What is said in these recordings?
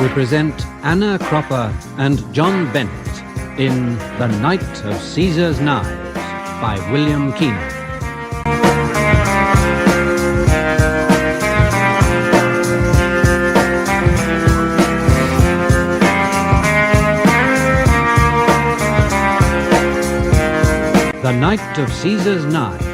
we present Anna Cropper and John Bennett in The Night of Caesar's Knives by William Keenan. The Night of Caesar's Knives.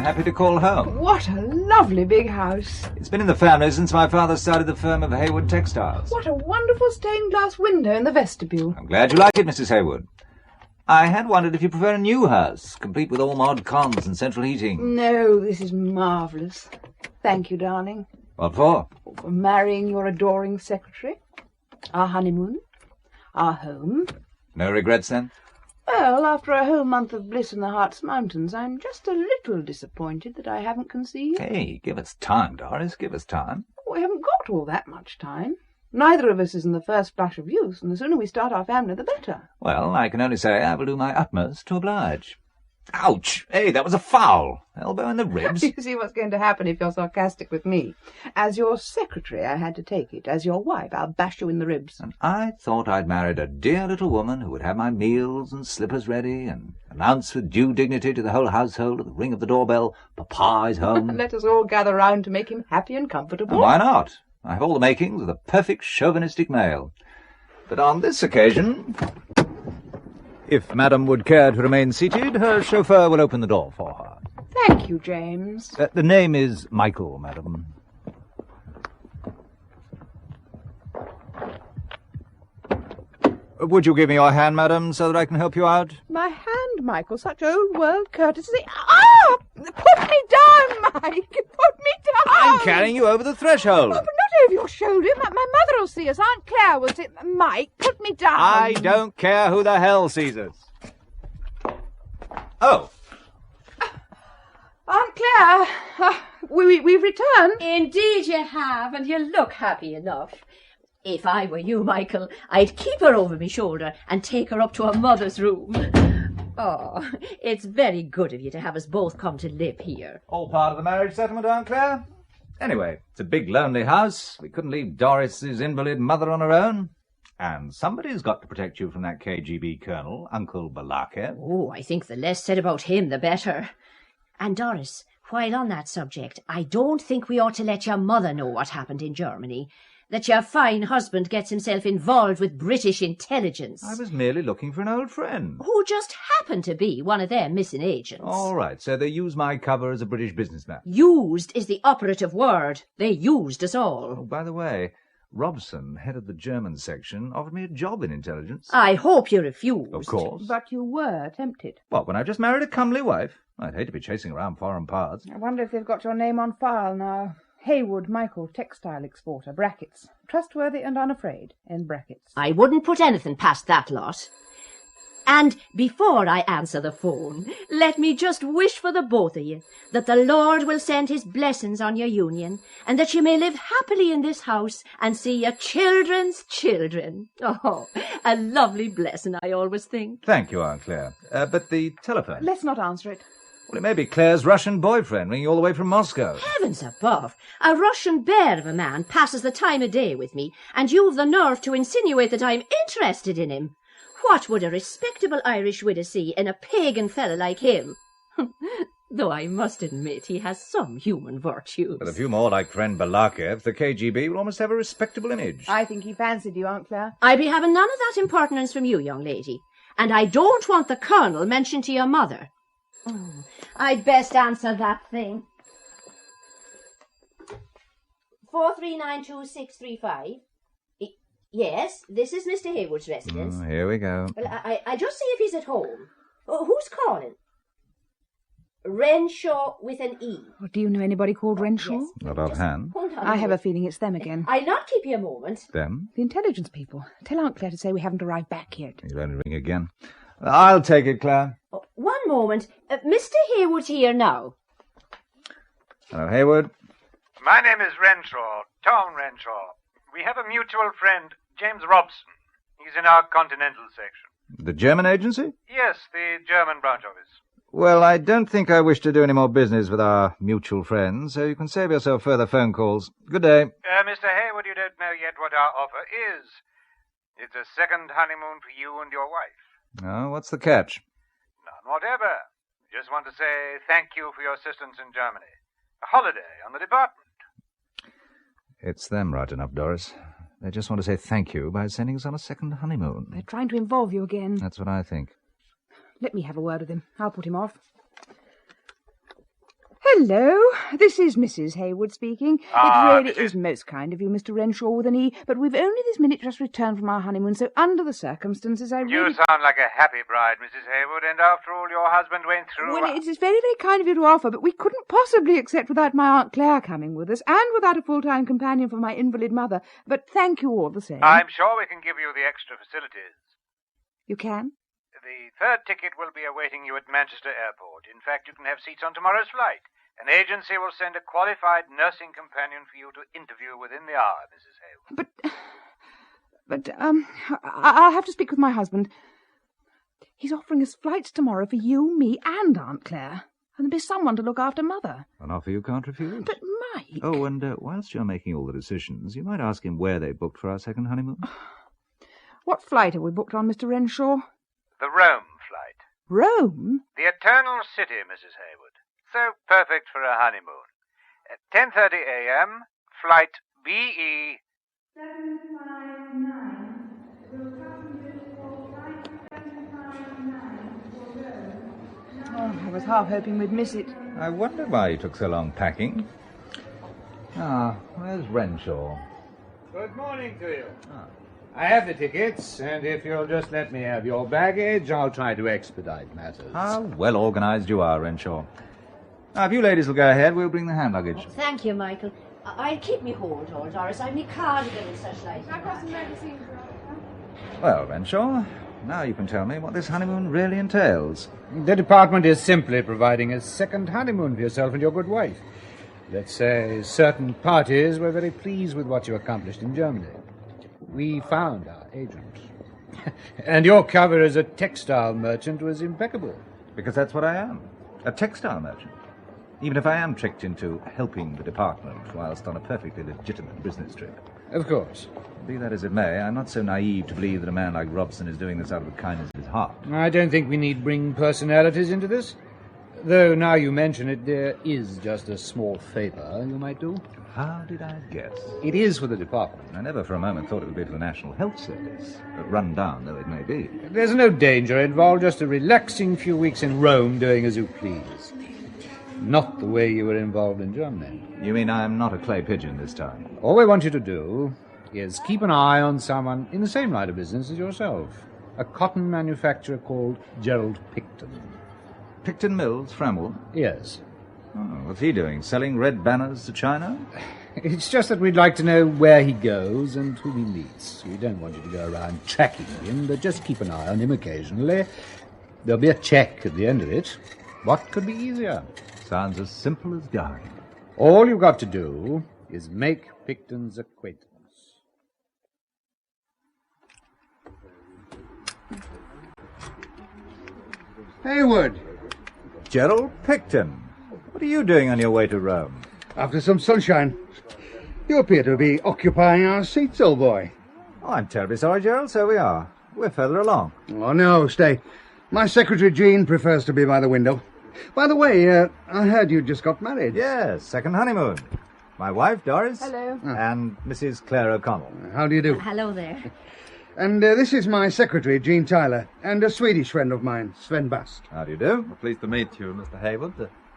Happy to call home. What a lovely big house. It's been in the family since my father started the firm of Hayward Textiles. What a wonderful stained glass window in the vestibule. I'm glad you like it, Mrs. Hayward. I had wondered if you prefer a new house, complete with all mod cons and central heating. No, this is marvellous. Thank you, darling. What for? For marrying your adoring secretary. Our honeymoon. Our home. No regrets, then? Well, after a whole month of bliss in the Hartz Mountains, I'm just a little disappointed that I haven't conceived. Hey, give us time, Doris, give us time. We haven't got all that much time. Neither of us is in the first flush of youth, and the sooner we start our family, the better. Well, I can only say I will do my utmost to oblige. Ouch! Hey, that was a foul. Elbow in the ribs. You see what's going to happen if you're sarcastic with me. As your secretary, I had to take it. As your wife, I'll bash you in the ribs. And I thought I'd married a dear little woman who would have my meals and slippers ready and announce with due dignity to the whole household at the ring of the doorbell, Papa is home. Let us all gather round to make him happy and comfortable. And why not? I have all the makings of the perfect chauvinistic male. But on this occasion, if Madam would care to remain seated, her chauffeur will open the door for her. Thank you, James. The name is Michael, Madam. Would you give me your hand, Madam, so that I can help you out? My hand, Michael, such old-world courtesy. Ah! Put me down, Mike! Put me down! I'm carrying you over the threshold. Oh, but not over your shoulder. My mother will see us. Aunt Clare will see... Mike, put me down. I don't care who the hell sees us. Oh. Aunt Clare, we've returned. Indeed you have, and you look happy enough. If I were you, Michael, I'd keep her over my shoulder and take her up to her mother's room. Oh, it's very good of you to have us both come to live here. All part of the marriage settlement, Aunt Clare. Anyway, it's a big, lonely house. We couldn't leave Doris's invalid mother on her own. And somebody's got to protect you from that KGB colonel, Uncle Balakev. Oh, I think the less said about him, the better. And Doris, while on that subject, I don't think we ought to let your mother know what happened in Germany. That your fine husband gets himself involved with British intelligence. I was merely looking for an old friend. Who just happened to be one of their missing agents. All right, so they use my cover as a British businessman. Used is the operative word. They used us all. Oh, by the way, Robson, head of the German section, offered me a job in intelligence. I hope you refused. Of course. But you were tempted. What, when I've just married a comely wife? I'd hate to be chasing around foreign parts. I wonder if they've got your name on file now. Hayward Michael, textile exporter, brackets. Trustworthy and unafraid, in brackets. I wouldn't put anything past that lot. And before I answer the phone, let me just wish for the both of you that the Lord will send his blessings on your union, and that you may live happily in this house and see your children's children. Oh, a lovely blessing, I always think. Thank you, Aunt Clare. But the telephone? Let's not answer it. Well, it may be Claire's Russian boyfriend ringing all the way from Moscow. Heavens above! A Russian bear of a man passes the time of day with me, and you've the nerve to insinuate that I'm interested in him. What would a respectable Irish widow see in a pagan fellow like him? Though I must admit he has some human virtues. With a few more like friend Balakev, the KGB will almost have a respectable image. I think he fancied you, Aunt Clare. I'll be having none of that impertinence from you, young lady. And I don't want the Colonel mentioned to your mother. Oh, I'd best answer that thing. 4392635. Yes, this is Mr. Hayward's residence. Here we go. Well, I just see if he's at home. Who's calling? Renshawe with an E. Well, do you know anybody called Renshawe? Yes. Not offhand. Hold on I have a feeling it's them again. I'll not keep you a moment. Them? The intelligence people. Tell Aunt Clare to say we haven't arrived back yet. You'll only ring again. I'll take it, Clare. Oh, one moment. Mr. Hayward's here now. Hello, Hayward. My name is Renshawe, Tom Renshawe. We have a mutual friend, James Robson. He He's in our continental section. The German agency? Yes, the German branch office. Well, I don't think I wish to do any more business with our mutual friends, so you can save yourself further phone calls. Good day. Mr. Hayward, you don't know yet what our offer is. It's a second honeymoon for you and your wife. Oh, what's the catch? None whatever. Just want to say thank you for your assistance in Germany. A holiday on the department. It's them right enough, Doris. They just want to say thank you by sending us on a second honeymoon. They're trying to involve you again. That's what I think. Let me have a word with him. I'll put him off. Hello, this is Mrs. Hayward speaking. It really is most kind of you, Mr. Renshawe with an E, but we've only this minute just returned from our honeymoon, so under the circumstances I really... You sound like a happy bride, Mrs. Hayward, and after all your husband went through... Well, it is very, very kind of you to offer, but we couldn't possibly accept without my Aunt Clare coming with us, and without a full-time companion for my invalid mother, but thank you all the same. I'm sure we can give you the extra facilities. You can? The third ticket will be awaiting you at Manchester Airport. In fact, you can have seats on tomorrow's flight. An agency will send a qualified nursing companion for you to interview within the hour, Mrs. Hayward. I'll have to speak with my husband. He's offering us flights tomorrow for you, me, and Aunt Clare. And there'll be someone to look after Mother. An offer you can't refuse. But, Mike... Oh, and whilst you're making all the decisions, you might ask him where they booked for our second honeymoon. What flight have we booked on, Mr. Renshawe? The Rome flight. Rome? The Eternal City, Mrs. Hayward. So perfect for a honeymoon. At 10:30 a.m., flight BE... 759. Will passengers for flight 759 for Rome? Oh, I was half hoping we'd miss it. I wonder why you took so long packing. Where's Renshawe? Good morning to you. I have the tickets, and if you'll just let me have your baggage, I'll try to expedite matters. How well organised you are, Renshawe. Now, if you ladies will go ahead, we'll bring the hand luggage. Thank you, Michael. I'll keep me hold, old Doris. I've me cardigan and such like. Well, Renshawe, now you can tell me what this honeymoon really entails. The department is simply providing a second honeymoon for yourself and your good wife. Let's say certain parties were very pleased with what you accomplished in Germany. We found our agent. And your cover as a textile merchant was impeccable. Because that's what I am, a textile merchant. Even if I am tricked into helping the department whilst on a perfectly legitimate business trip. Of course. Be that as it may, I'm not so naive to believe that a man like Robson is doing this out of the kindness of his heart. I don't think we need bring personalities into this. Though, now you mention it, there is just a small favour you might do. How did I guess? It is for the department. I never for a moment thought it would be for the National Health Service, run down though it may be. There's no danger involved, just a relaxing few weeks in Rome doing as you please. Not the way you were involved in Germany. You mean I'm not a clay pigeon this time? All we want you to do is keep an eye on someone in the same line of business as yourself. A cotton manufacturer called Gerald Picton. Picton Mills, Framwell? Yes. Oh, what's he doing? Selling red banners to China? It's just that we'd like to know where he goes and who he meets. We don't want you to go around tracking him, but just keep an eye on him occasionally. There'll be a check at the end of it. What could be easier? Sounds as simple as dying. All you've got to do is make Picton's acquaintance. Hayward! Gerald Picton, what are you doing on your way to Rome? After some sunshine. You appear to be occupying our seats, old boy. Oh, I'm terribly sorry, Gerald, so we are. We're further along. Oh, no, stay. My secretary, Jean, prefers to be by the window. By the way, I heard you just got married. Yes, second honeymoon. My wife, Doris. Hello. And Mrs. Clare O'Connell. How do you do? Hello there. And this is my secretary, Jean Tyler, and a Swedish friend of mine, Sven Bast. How do you do? Pleased to meet you, Mr. Hayward.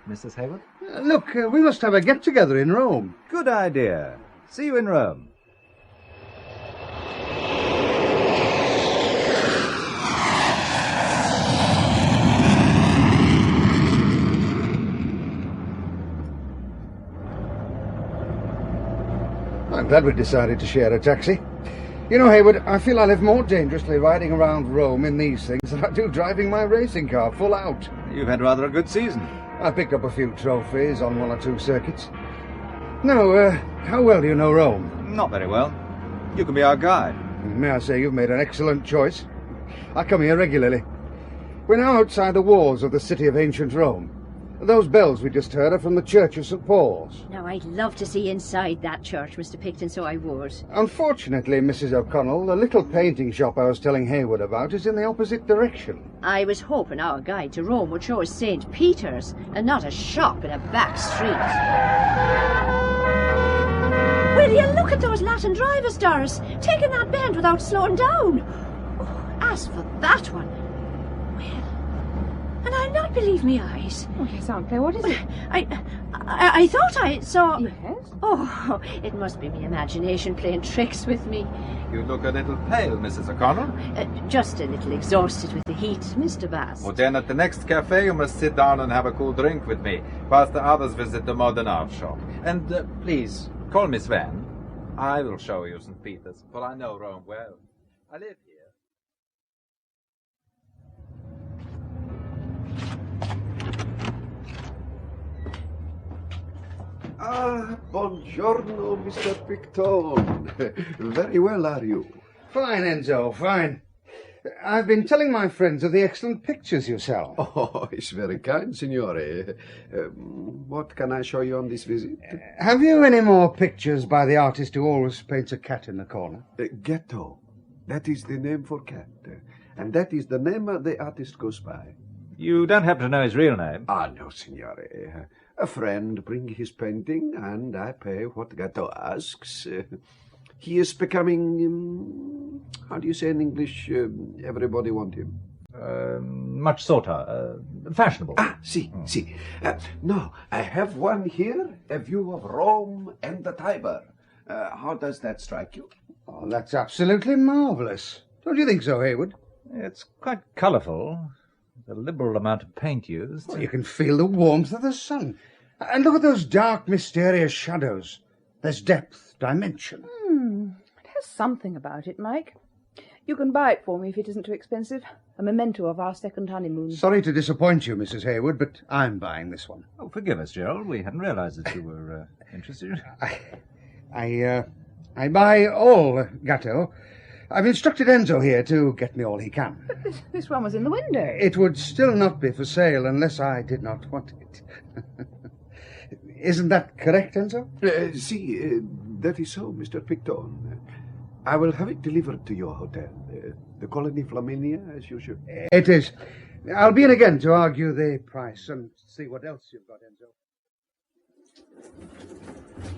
Mrs. Hayward? Look, we must have a get-together in Rome. Good idea. See you in Rome. I'm glad we decided to share a taxi. You know, Hayward, I feel I live more dangerously riding around Rome in these things than I do driving my racing car full out. You've had rather a good season. I picked up a few trophies on one or two circuits. No, how well do you know Rome? Not very well. You can be our guide. May I say you've made an excellent choice. I come here regularly. We're now outside the walls of the city of ancient Rome. Those bells we just heard are from the Church of St. Paul's. Now, I'd love to see inside that church, Mr. Picton, so I would. Unfortunately, Mrs. O'Connell, the little painting shop I was telling Haywood about is in the opposite direction. I was hoping our guide to Rome would show us St. Peter's and not a shop in a back street. Will you look at those Latin drivers, Doris, taking that bend without slowing down? Oh, as for that one, well, and I'll not believe me eyes. Oh, yes, Aunt Clare, what is it? I thought I saw... Yes? Oh, it must be my imagination playing tricks with me. You look a little pale, Mrs. O'Connell. Just a little exhausted with the heat, Mr. Bass. Well, then at the next cafe you must sit down and have a cool drink with me, whilst the others visit the modern art shop. And please, call Miss Van. I will show you St. Peter's, for I know Rome well. I live here. Ah, buongiorno, Mr. Picton. Very well, are you? Fine, Enzo, fine. I've been telling my friends of the excellent pictures you sell. Oh, it's very kind, signore. What can I show you on this visit? Have you any more pictures by the artist who always paints a cat in the corner? Ghetto. That is the name for cat. And that is the name the artist goes by. You don't happen to know his real name? Ah, no, signore. A friend bring his painting, and I pay what Gatto asks. He is becoming, how do you say in English, everybody want him? Much sought after. Fashionable. Ah, see. No, I have one here, a view of Rome and the Tiber. How does that strike you? Oh, that's absolutely marvellous. Don't you think so, Haywood? It's quite colourful. A liberal amount of paint used. Well, you can feel the warmth of the sun. And look at those dark, mysterious shadows. There's depth, dimension. It has something about it, Mike. You can buy it for me if it isn't too expensive. A memento of our second honeymoon. Sorry to disappoint you, Mrs. Haywood, but I'm buying this one. Oh, forgive us, Gerald. We hadn't realised that you were interested. I buy all Gatto. I've instructed Enzo here to get me all he can. But this one was in the window. It would still not be for sale unless I did not want it. Isn't that correct, Enzo? That is so, Mr. Picton. I will have it delivered to your hotel. The Colony Flaminia, as usual. It is. I'll be in again to argue the price and see what else you've got, Enzo.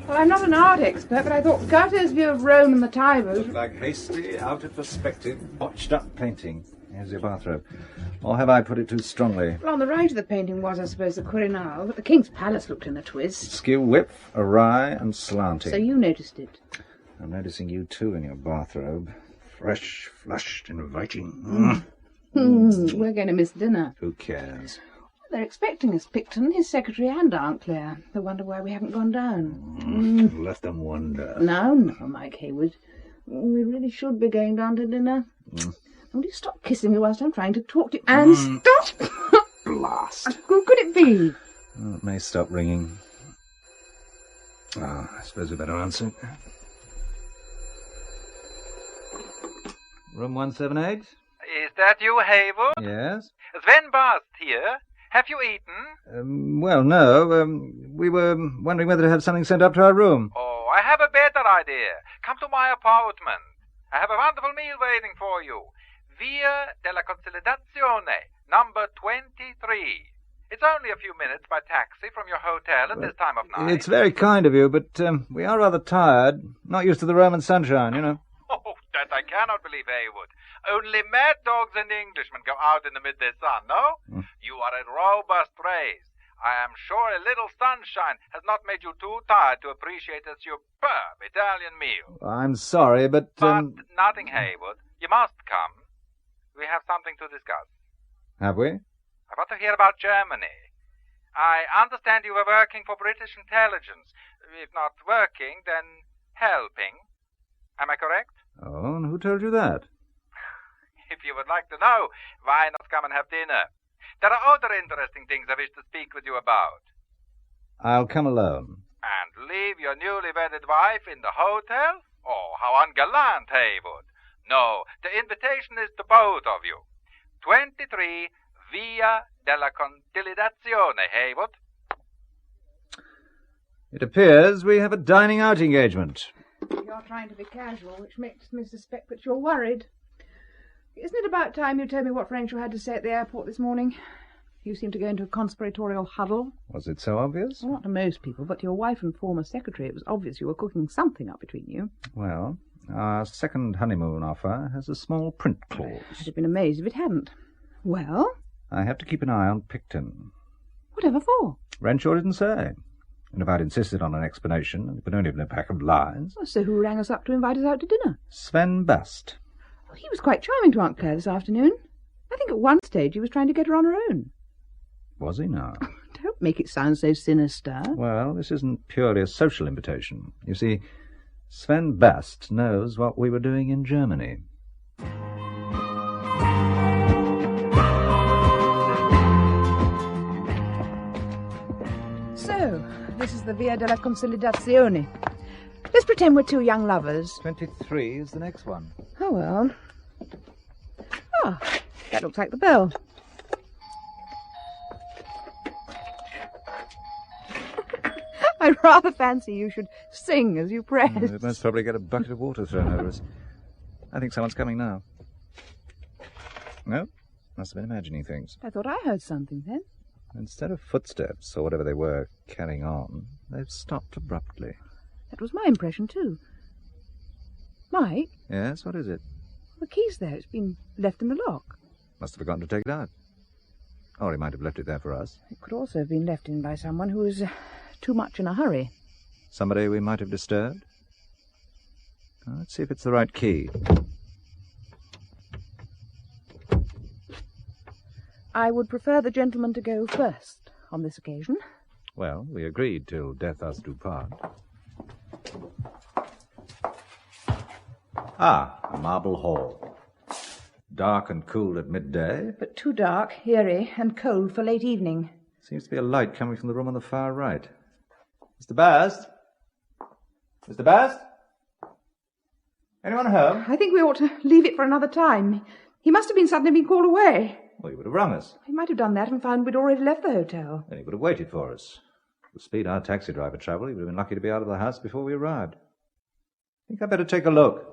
Well, I'm not an art expert, but I thought Gatto's view of Rome and the Tiber... Looked like hasty, out of perspective, botched-up painting. Here's your bathrobe. Or have I put it too strongly? Well, on the right of the painting was, I suppose, the Quirinal, but the King's Palace looked in a twist. Skew width, awry and slanting. So you noticed it. I'm noticing you too in your bathrobe. Fresh, flushed, inviting. We're going to miss dinner. Who cares? They're expecting us, Picton, his secretary and Aunt Clare. They wonder why we haven't gone down. Let them wonder. No, Mike Haywood. We really should be going down to dinner. Will you stop kissing me whilst I'm trying to talk to you? And stop! Blast. Who could it be? Oh, it may stop ringing. Oh, I suppose we better answer. Room 178? Is that you, Haywood? Yes? Sven Bast here. Have you eaten? Well, no. We were wondering whether to have something sent up to our room. Oh, I have a better idea. Come to my apartment. I have a wonderful meal waiting for you. Via della Consolidazione, number 23. It's only a few minutes by taxi from your hotel at this time of night. It's very kind of you, but we are rather tired. Not used to the Roman sunshine, you know. Oh, that I cannot believe, Haywood. Only mad dogs and Englishmen go out in the midday sun, no? You are a robust race. I am sure a little sunshine has not made you too tired to appreciate a superb Italian meal. I'm sorry, but... But nothing, Haywood. You must come. We have something to discuss. Have we? I want to hear about Germany. I understand you were working for British intelligence. If not working, then helping. Am I correct? Oh, and who told you that? If you would like to know, why not come and have dinner? There are other interesting things I wish to speak with you about. I'll come alone. And leave your newly wedded wife in the hotel? Oh, how ungallant, Haywood. No, the invitation is to both of you. 23 Via della Conciliazione, Haywood. It appears we have a dining out engagement. You're trying to be casual, which makes me suspect that you're worried. Isn't it about time you told me what Renshawe had to say at the airport this morning? You seem to go into a conspiratorial huddle. Was it so obvious? Well, not to most people, but to your wife and former secretary it was obvious you were cooking something up between you. Well, our second honeymoon offer has a small print clause. I'd have been amazed if it hadn't. Well? I have to keep an eye on Picton. Whatever for? Renshawe didn't say. And if I'd insisted on an explanation, it would only have been a pack of lies. Well, so who rang us up to invite us out to dinner? Sven Bast. Well, he was quite charming to Aunt Clare this afternoon. I think at one stage he was trying to get her on her own. Was he now? Don't make it sound so sinister. Well, this isn't purely a social invitation. You see, Sven Bast knows what we were doing in Germany. So, this is the Via della Conciliazione. Let's pretend we're two young lovers. 23 is the next one. Oh, well. Ah, that looks like the bell. I rather fancy you should sing as you press. We must probably get a bucket of water thrown over us. I think someone's coming now. No? Must have been imagining things. I thought I heard something then. Instead of footsteps, or whatever they were, carrying on, they've stopped abruptly. That was my impression, too. Mike? Yes, what is it? The key's there. It's been left in the lock. Must have forgotten to take it out. Or he might have left it there for us. It could also have been left in by someone who was too much in a hurry. Somebody we might have disturbed? Let's see if it's the right key. I would prefer the gentleman to go first on this occasion. Well, we agreed till death us do part. Ah, a marble hall. Dark and cool at midday. But too dark, eerie, and cold for late evening. Seems to be a light coming from the room on the far right. Mr. Bast? Mr. Bast? Anyone home? I think we ought to leave it for another time. He must have suddenly been called away. Well, he would have rung us. He might have done that and found we'd already left the hotel. Then he would have waited for us. The speed our taxi driver travelled, he would have been lucky to be out of the house before we arrived. I think I'd better take a look.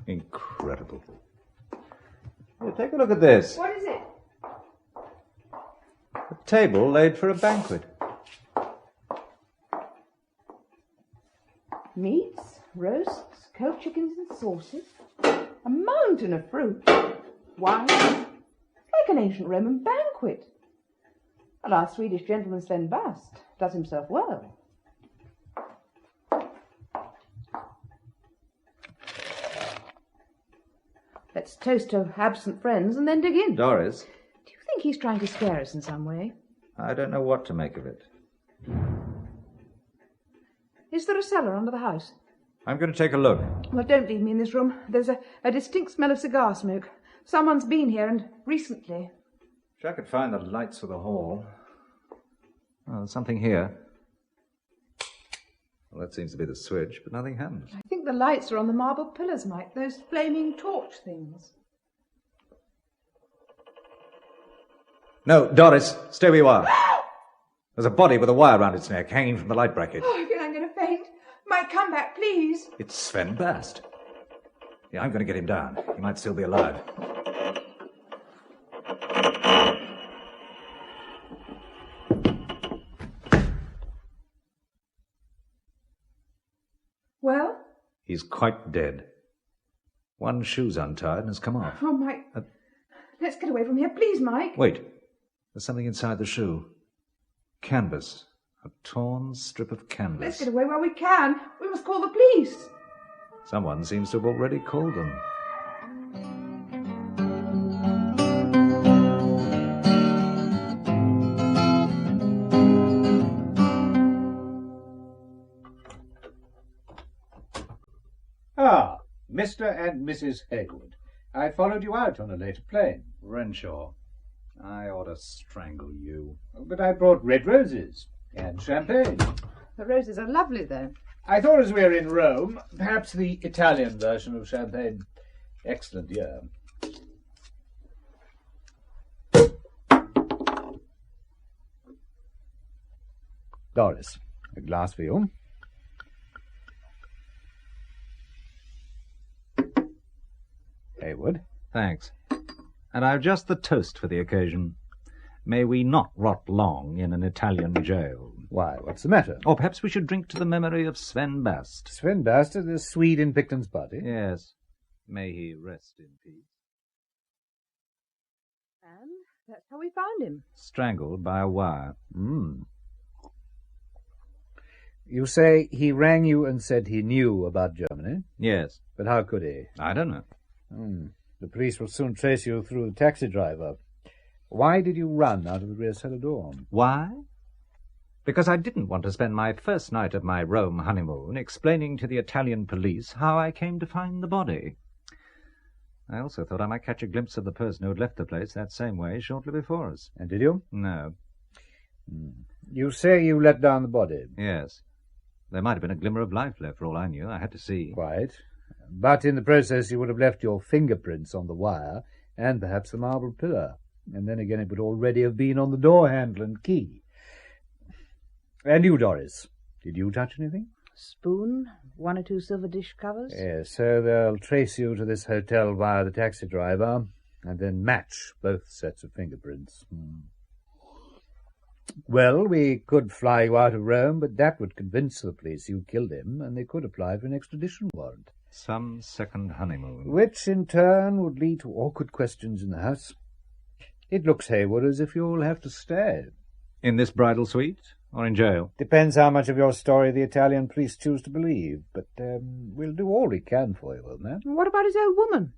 Incredible. Here, take a look at this. What is it? A table laid for a banquet. Meats, roasts, cold chickens and sauces. A mountain of fruit. Wine. Like an ancient Roman banquet. And our Swedish gentleman Sven Bast does himself well. Let's toast to absent friends and then dig in. Doris? Do you think he's trying to scare us in some way? I don't know what to make of it. Is there a cellar under the house? I'm going to take a look. Well, don't leave me in this room. There's a distinct smell of cigar smoke. Someone's been here, and recently. Wish I could find the lights for the hall. Oh, there's something here. Well, that seems to be the switch, but nothing happens. I think the lights are on the marble pillars, Mike. Those flaming torch things. No, Doris, stay where you are. There's a body with a wire round its neck hanging from the light bracket. Oh, I feel I'm going to faint. Mike, come back, please. It's Sven Bast. Yeah, I'm going to get him down. He might still be alive. Well? He's quite dead. One shoe's untied and has come off. Oh, Mike. Let's get away from here, please, Mike. Wait. There's something inside the shoe. Canvas. A torn strip of canvas. Let's get away while we can. We must call the police. Someone seems to have already called them. Ah, Mr. and Mrs. Haywood. I followed you out on a later plane. Renshawe, I ought to strangle you. But I brought red roses. And champagne. The roses are lovely, though. I thought as we were in Rome, perhaps the Italian version of champagne. Excellent year. Doris, a glass for you. Haywood. Thanks. And I've just the toast for the occasion. May we not rot long in an Italian jail. Why, what's the matter? Or perhaps we should drink to the memory of Sven Bast. Sven Bast, the Swede in Picton's party? Yes. May he rest in peace. And that's how we found him. Strangled by a wire. You say he rang you and said he knew about Germany? Yes. But how could he? I don't know. The police will soon trace you through the taxi driver. Why did you run out of the rear cellar door? Why? Because I didn't want to spend my first night of my Rome honeymoon explaining to the Italian police how I came to find the body. I also thought I might catch a glimpse of the person who had left the place that same way shortly before us. And did you? No. You say you let down the body? Yes. There might have been a glimmer of life left for all I knew. I had to see. Quite. But in the process you would have left your fingerprints on the wire and perhaps the marble pillar. And then again it would already have been on the door handle and key. And you, Doris, did you touch anything? Spoon, 1 or 2 silver dish covers. Yes, so they'll trace you to this hotel via the taxi driver and then match both sets of fingerprints. Well, we could fly you out of Rome, but that would convince the police you killed him, and they could apply for an extradition warrant. Some second honeymoon. Which, in turn, would lead to awkward questions in the house. It looks, Haywood, as if you'll have to stay. In this bridal suite? Or in jail? Depends how much of your story the Italian police choose to believe, but we'll do all we can for you, old man. What about his old woman?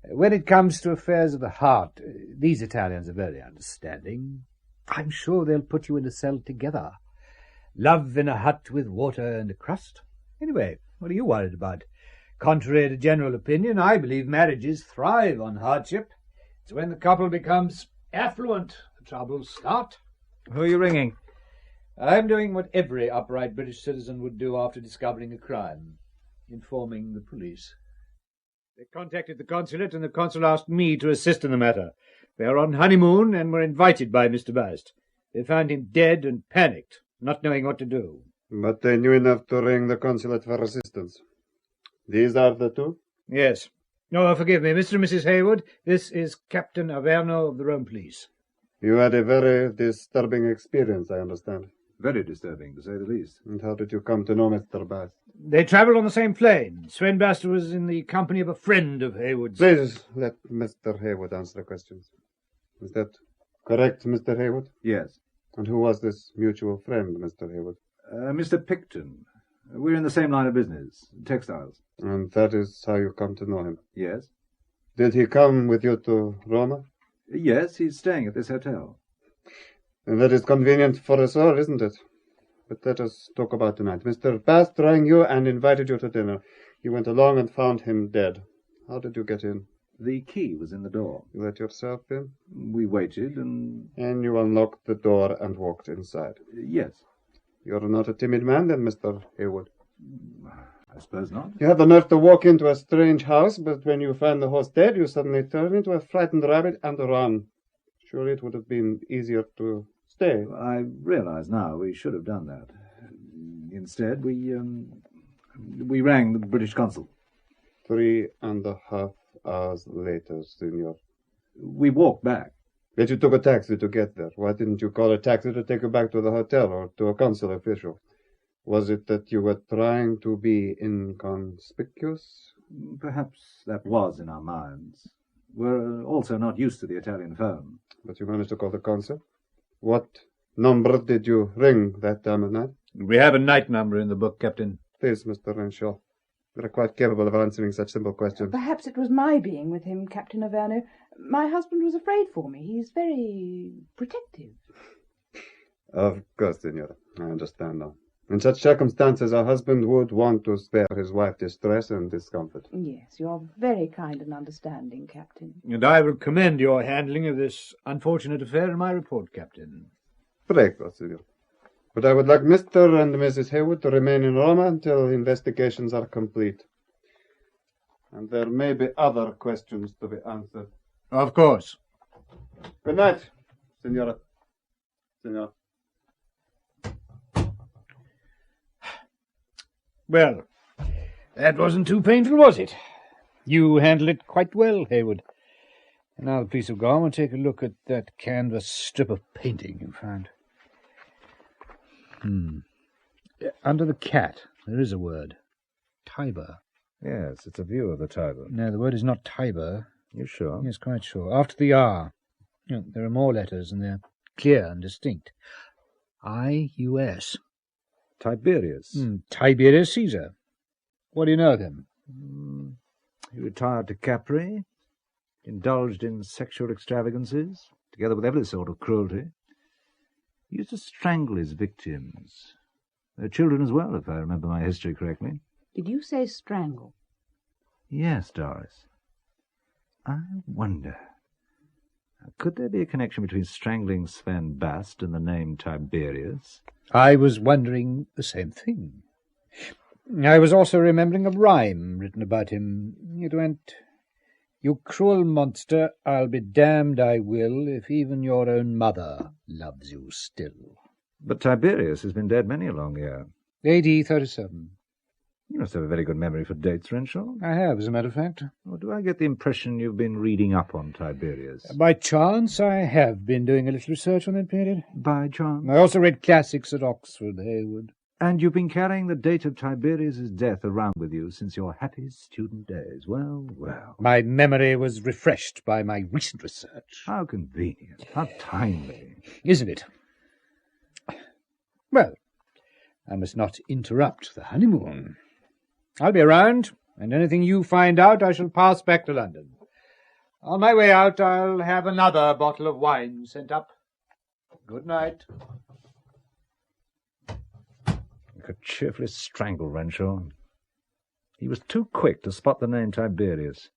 When it comes to affairs of the heart, these Italians are very understanding. I'm sure they'll put you in a cell together. Love in a hut with water and a crust. Anyway, what are you worried about? Contrary to general opinion, I believe marriages thrive on hardship. It's when the couple becomes affluent the troubles start. Who are you ringing? I'm doing what every upright British citizen would do after discovering a crime. Informing the police. They contacted the consulate, and the consul asked me to assist in the matter. They are on honeymoon and were invited by Mr. Bast. They found him dead and panicked, not knowing what to do. But they knew enough to ring the consulate for assistance. These are the two? Yes. No, forgive me, Mr. and Mrs. Haywood. This is Captain Averno of the Rome Police. You had a very disturbing experience, I understand. Very disturbing, to say the least. And how did you come to know Mr. Bast? They travelled on the same plane. Sven Bast was in the company of a friend of Haywood's. Please let Mr. Haywood answer the questions. Is that correct, Mr. Haywood? Yes. And who was this mutual friend, Mr. Haywood? Mr. Picton. We're in the same line of business, textiles. And that is how you come to know him? Yes. Did he come with you to Roma? Yes, he's staying at this hotel. And that is convenient for us all, isn't it? But let us talk about tonight. Mr. Bast rang you and invited you to dinner. You went along and found him dead. How did you get in? The key was in the door. You let yourself in? We waited and... And you unlocked the door and walked inside? Yes. You're not a timid man then, Mr. Haywood? I suppose not. You have the nerve to walk into a strange house, but when you find the host dead, you suddenly turn into a frightened rabbit and run. Surely it would have been easier to stay. I realize now we should have done that. Instead, we rang the British consul. 3.5 hours later, senor. We walked back. Yet you took a taxi to get there. Why didn't you call a taxi to take you back to the hotel or to a consul official? Was it that you were trying to be inconspicuous? Perhaps that was in our minds. We're also not used to the Italian phone. But you managed to call the consul? What number did you ring that time of night? We have a night number in the book, Captain. Please, Mr. Renshawe. You are quite capable of answering such simple questions. Perhaps it was my being with him, Captain Averno. My husband was afraid for me. He's very protective. Of course, senor. I understand now. In such circumstances, a husband would want to spare his wife distress and discomfort. Yes, you're very kind and understanding, Captain. And I will commend your handling of this unfortunate affair in my report, Captain. Prego, signor. But I would like Mr. and Mrs. Haywood to remain in Roma until investigations are complete. And there may be other questions to be answered. Of course. Good night, signora. Signor. Well, that wasn't too painful, was it? You handled it quite well, Haywood. And now the police have gone, we'll take a look at that canvas strip of painting you found. Under the cat, there is a word. Tiber. Yes, it's a view of the Tiber. No, the word is not Tiber. You sure? Yes, quite sure. After the R. There are more letters, and they're clear and distinct. I-U-S. Tiberius. Tiberius Caesar. What do you know of him? He retired to Capri, indulged in sexual extravagances, together with every sort of cruelty. He used to strangle his victims. Their children as well, if I remember my history correctly. Did you say strangle? Yes, Doris. I wonder, could there be a connection between strangling Sven Bast and the name Tiberius? I was wondering the same thing. I was also remembering a rhyme written about him. It went, "You cruel monster, I'll be damned I will, if even your own mother loves you still." But Tiberius has been dead many a long year. AD 37. You must have a very good memory for dates, Renshawe. I have, as a matter of fact. Or do I get the impression you've been reading up on Tiberius? By chance, I have been doing a little research on that period. By chance? I also read classics at Oxford, Haywood. And you've been carrying the date of Tiberius's death around with you since your happy student days. Well, well. My memory was refreshed by my recent research. How convenient. How timely. Isn't it? Well, I must not interrupt the honeymoon. I'll be around, and anything you find out I shall pass back to London. On my way out, I'll have another bottle of wine sent up. Good night. You could cheerfully strangle Renshawe. He was too quick to spot the name Tiberius.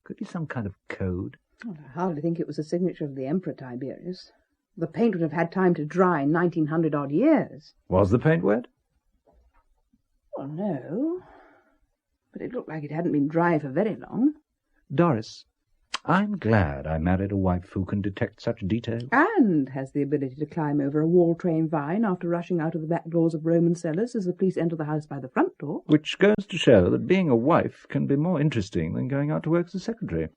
Could be some kind of code. Well, I hardly think it was the signature of the Emperor Tiberius. The paint would have had time to dry in 1900-odd years. Was the paint wet? Well, no. But it looked like it hadn't been dry for very long. Doris, I'm glad I married a wife who can detect such details. And has the ability to climb over a wall-train vine after rushing out of the back doors of Roman cellars as the police enter the house by the front door. Which goes to show that being a wife can be more interesting than going out to work as a secretary.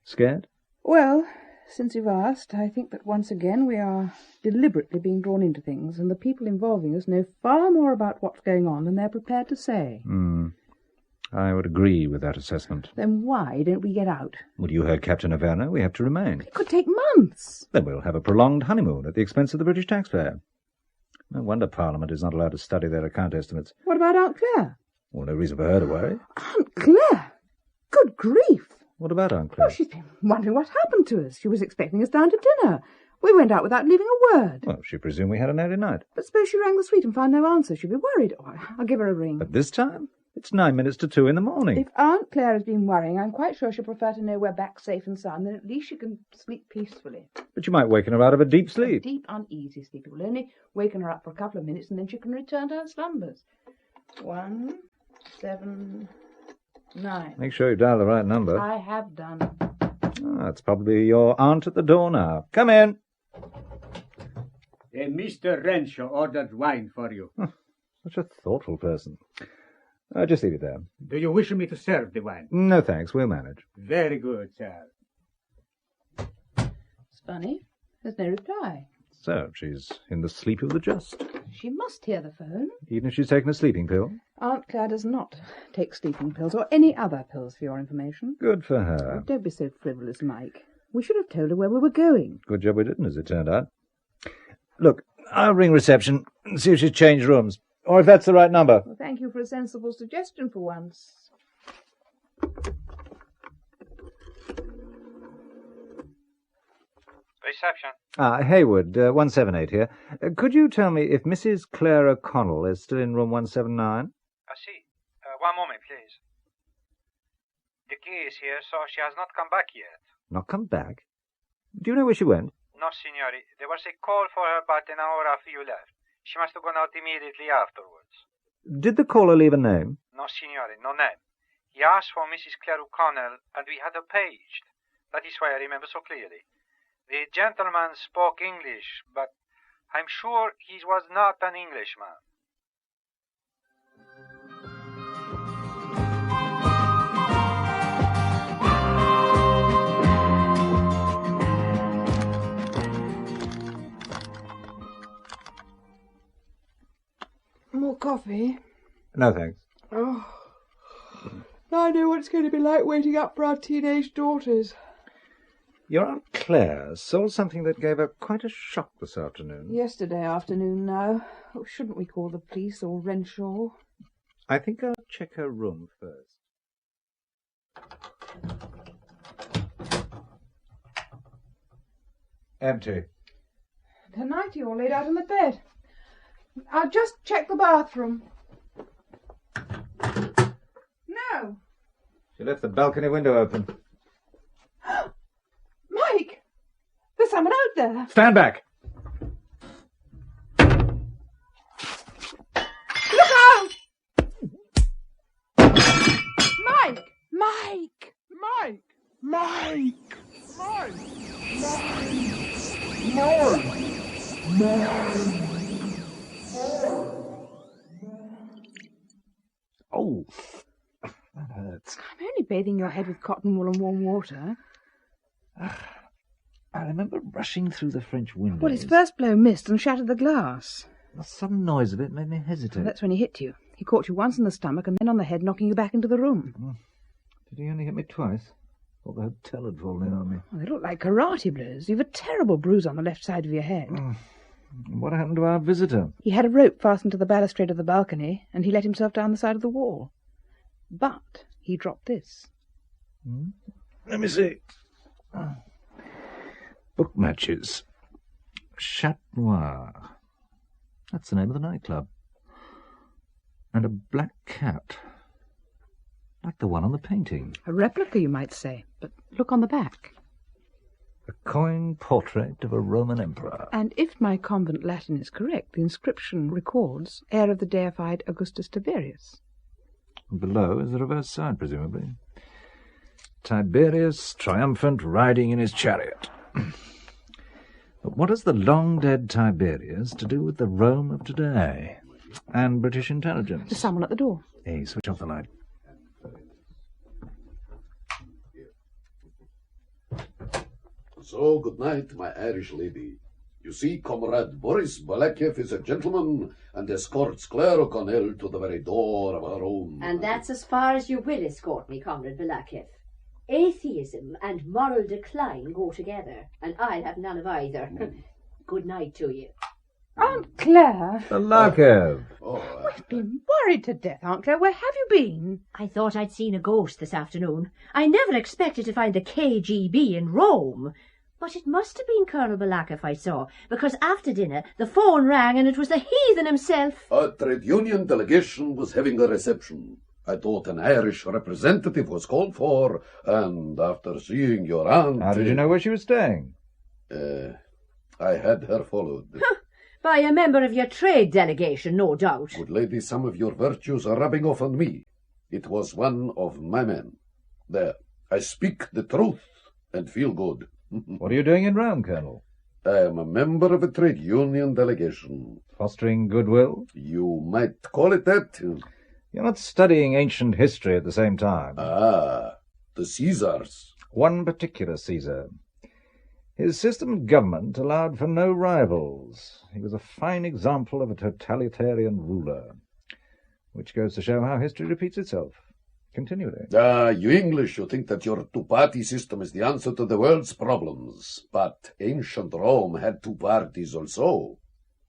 Scared? Well, since you've asked, I think that once again we are deliberately being drawn into things, and the people involving us know far more about what's going on than they're prepared to say. I would agree with that assessment. Then why don't we get out? Well, you heard Captain Averno. We have to remain. It could take months. Then we'll have a prolonged honeymoon at the expense of the British taxpayer. No wonder Parliament is not allowed to study their account estimates. What about Aunt Clare? Well, no reason for her to worry. Aunt Clare? Good grief! What about Aunt Clare? Oh, she's been wondering what happened to us. She was expecting us down to dinner. We went out without leaving a word. Well, she presumed we had an early night. But suppose she rang the suite and found no answer. She'd be worried. Oh, I'll give her a ring. At this time? It's 9 minutes to 2 in the morning. If Aunt Clare has been worrying, I'm quite sure she'll prefer to know we're back safe and sound. Then at least she can sleep peacefully. But you might waken her out of a deep A sleep. deep, uneasy sleep. It will only waken her up for a couple of minutes, and then she can return to her slumbers. 1, 7, 9. Make sure you dial the right number. I have done. That's probably your aunt at the door now. Come in. Mr. Renshawe ordered wine for you. Such a thoughtful person. Just leave it there. Do you wish me to serve the wine? No, thanks. We'll manage. Very good, sir. It's funny. There's no reply. So, she's in the sleep of the just. She must hear the phone. Even if she's taken a sleeping pill. Aunt Clare does not take sleeping pills, or any other pills, for your information. Good for Oh, her. don't be so frivolous, Mike. We should have told her where we were going. Good job we didn't, as it turned out. Look, I'll ring reception and see if she's changed rooms. Or if that's the right number. Well, thank you for a sensible suggestion for once. Reception. Haywood, 178 here. Could you tell me if Mrs. Clare O'Connell is still in room 179? I see. One moment, please. The key is here, so she has not come back yet. Not come back? Do you know where she went? No, signori. There was a call for her about an hour after you left. She must have gone out immediately afterwards. Did the caller leave a name? No, signori, no name. He asked for Mrs. Clare O'Connell, and we had her paged. That is why I remember so clearly. The gentleman spoke English, but I'm sure he was not an Englishman. More coffee? No, thanks. Oh, I know what it's going to be like waiting up for our teenage daughters. Your Aunt Clare sold something that gave her quite a shock this afternoon. Yesterday afternoon now. Oh, shouldn't we call the police or Renshawe? I think I'll check her room first. Empty. Tonight you're laid out on the bed. I'll just check the bathroom. No. She left the balcony window open. Mike! There's someone out there. Stand back! Look out! Mike! Mike! Mike! Mike! Mike! Mike! Mike! Mike! Oh, that hurts. I'm only bathing your head with cotton wool and warm water. I remember rushing through the French windows. Well, his first blow missed and shattered the glass. The sudden noise of it made me hesitate. Well, that's when he hit you. He caught you once in the stomach and then on the head, knocking you back into the room. Did he only hit me twice? Thought the hotel had fallen in on me. Well, they look like karate blows. You've a terrible bruise on the left side of your head. What happened to our visitor? He had a rope fastened to the balustrade of the balcony, and he let himself down the side of the wall. But he dropped this. Let me see. Book matches. Chat Noir. That's the name of the nightclub. And a black cat. Like the one on the painting. A replica, you might say, but look on the back. A coin portrait of a Roman emperor. And if my convent Latin is correct, the inscription records heir of the deified Augustus Tiberius. And below is the reverse side, presumably. Tiberius, triumphant, riding in his chariot. But what has the long-dead Tiberius to do with the Rome of today? And British intelligence? There's someone at the door. Hey, switch off the light. So, good night, my Irish lady. You see, Comrade Boris Balakev is a gentleman and escorts Clare O'Connell to the very door of her home. And that's as far as you will escort me, Comrade Balakev. Atheism and moral decline go together, and I'll have none of either. Good night to you. Aunt Clare! Balakev! We've been worried to death, Aunt Clare. Where have you been? I thought I'd seen a ghost this afternoon. I never expected to find the KGB in Rome. But it must have been Colonel Balakev I saw, because after dinner the phone rang and it was the heathen himself. A trade union delegation was having a reception. I thought an Irish representative was called for, and after seeing your aunt... How did you know where she was staying? I had her followed. By a member of your trade delegation, no doubt. Good lady, some of your virtues are rubbing off on me. It was one of my men. There, I speak the truth and feel good. What are you doing in Rome, Colonel? I am a member of a trade union delegation. Fostering goodwill? You might call it that. You're not studying ancient history at the same time. Ah, the Caesars. One particular Caesar. His system of government allowed for no rivals. He was a fine example of a totalitarian ruler, which goes to show how history repeats itself continually. You English, you think that your two-party system is the answer to the world's problems. But ancient Rome had two parties also.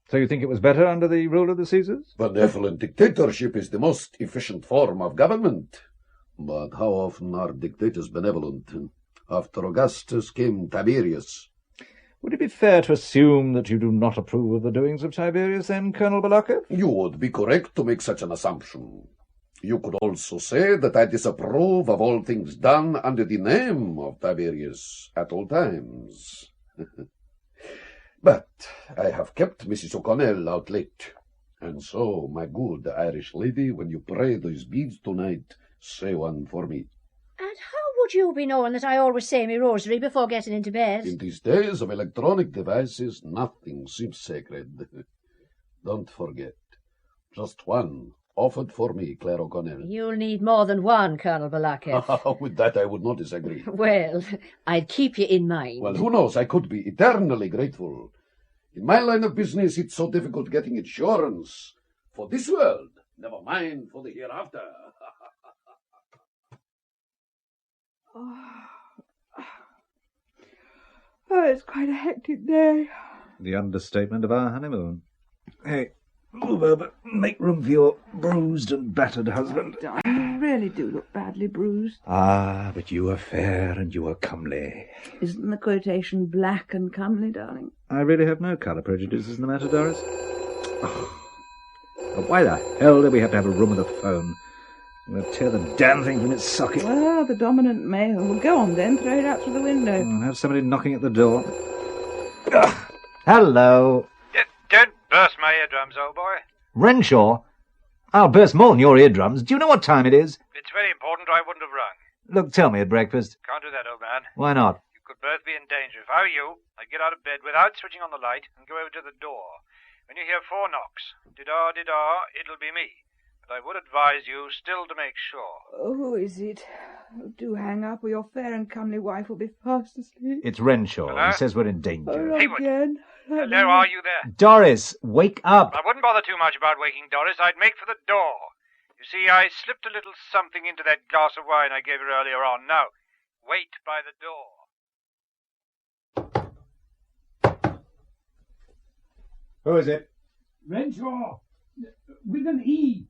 So you think it was better under the rule of the Caesars? Benevolent dictatorship is the most efficient form of government. But how often are dictators benevolent? After Augustus came Tiberius. Would it be fair to assume that you do not approve of the doings of Tiberius, then, Colonel Balakev? You would be correct to make such an assumption. You could also say that I disapprove of all things done under the name of Tiberius at all times. But I have kept Mrs. O'Connell out late. And so, my good Irish lady, when you pray those beads tonight, say one for me. And how would you be knowing that I always say my rosary before getting into bed? In these days of electronic devices, nothing seems sacred. Don't forget. Just one, offered for me, Clare O'Connell. You'll need more than one, Colonel Balake. With that, I would not disagree. Well, I'd keep you in mind. Well, who knows? I could be eternally grateful. In my line of business, it's so difficult getting insurance for this world, never mind for the hereafter. Oh, it's quite a hectic day. The understatement of our honeymoon. Hey, move over. Make room for your bruised and battered husband. Darling, you really do look badly bruised. Ah, but you are fair and you are comely. Isn't the quotation black and comely, darling? I really have no colour prejudices in the matter, Doris. Oh, but why the hell do we have to have a room with a phone? We'll tear the damn thing from its socket. Well, the dominant male. Well, go on then, throw it out through the window. Have somebody knocking at the door. Hello. Don't burst my eardrums, old boy. Renshawe? I'll burst more than your eardrums. Do you know what time it is? If it's very important, I wouldn't have rung. Look, tell me at breakfast. Can't do that, old man. Why not? You could both be in danger. If I were you, I'd get out of bed without switching on the light and go over to the door. When you hear 4 knocks, dida, dida, it'll be me. But I would advise you still to make sure. Oh, who is it? Oh, do hang up, or your fair and comely wife will be fast asleep. It's Renshawe. Hello? He says we're in danger. Oh, not Haywood. again. Hello, are you there? Doris, wake up. I wouldn't bother too much about waking Doris. I'd make for the door. You see, I slipped a little something into that glass of wine I gave her earlier on. Now, wait by the door. Who is it? Renshawe, with an E.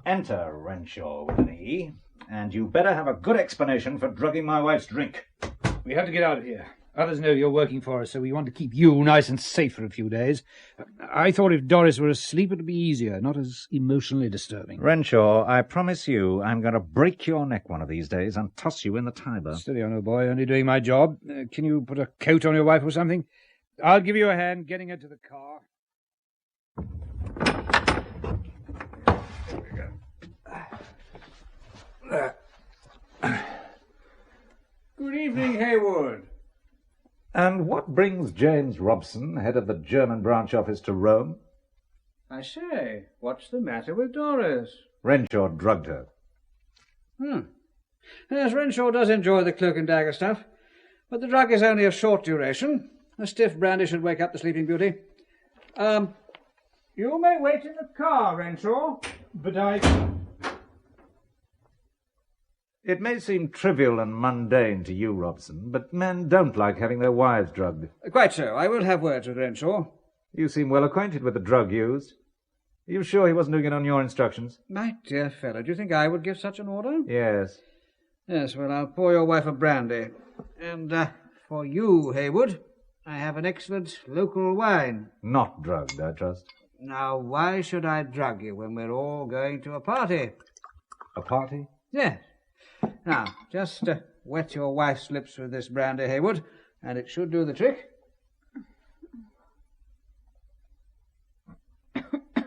Enter Renshawe with an E, and you better have a good explanation for drugging my wife's drink. We have to get out of here. Others know you're working for us, so we want to keep you nice and safe for a few days. I thought if Doris were asleep, it would be easier, not as emotionally disturbing. Renshawe, I promise you I'm going to break your neck one of these days and toss you in the Tiber. Steady on, old boy, only doing my job. Can you put a coat on your wife or something? I'll give you a hand getting her to the car. Good evening, Haywood. And what brings James Robson, head of the German branch office, to Rome? I say, what's the matter with Doris? Renshawe drugged her. Yes, Renshawe does enjoy the cloak and dagger stuff, but the drug is only of short duration. A stiff brandy should wake up the sleeping beauty. You may wait in the car, Renshawe, but It may seem trivial and mundane to you, Robson, but men don't like having their wives drugged. Quite so. I will have words with Renshawe. You seem well acquainted with the drug used. Are you sure he wasn't doing it on your instructions? My dear fellow, do you think I would give such an order? Yes. Yes, well, I'll pour your wife a brandy. And for you, Haywood, I have an excellent local wine. Not drugged, I trust. Now, why should I drug you when we're all going to a party? A party? Yes. Now, just wet your wife's lips with this brandy, Haywood, and it should do the trick.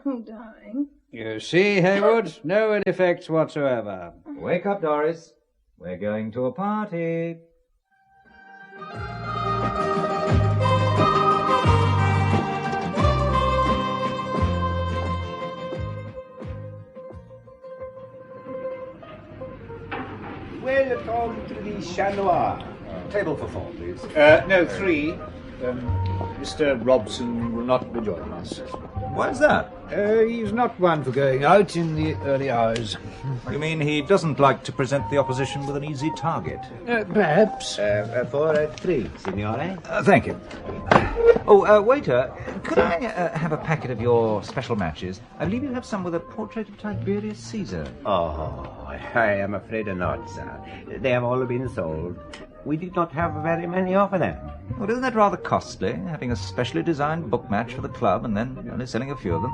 Oh, darling. You see, Haywood, no ill effects whatsoever. Wake up, Doris. We're going to a party. Welcome to the Chat Table for 4, please. No, 3. Mr. Robson will not be joining us. Why's that? He's not one for going out in the early hours. You mean he doesn't like to present the opposition with an easy target? Perhaps. for 3, signore. Thank you. Oh, waiter, could I have a packet of your special matches? I believe you have some with a portrait of Tiberius Caesar. Oh, I am afraid not, sir. They have all been sold. We did not have very many of them. Well, isn't that rather costly, having a specially designed book match for the club and then only selling a few of them?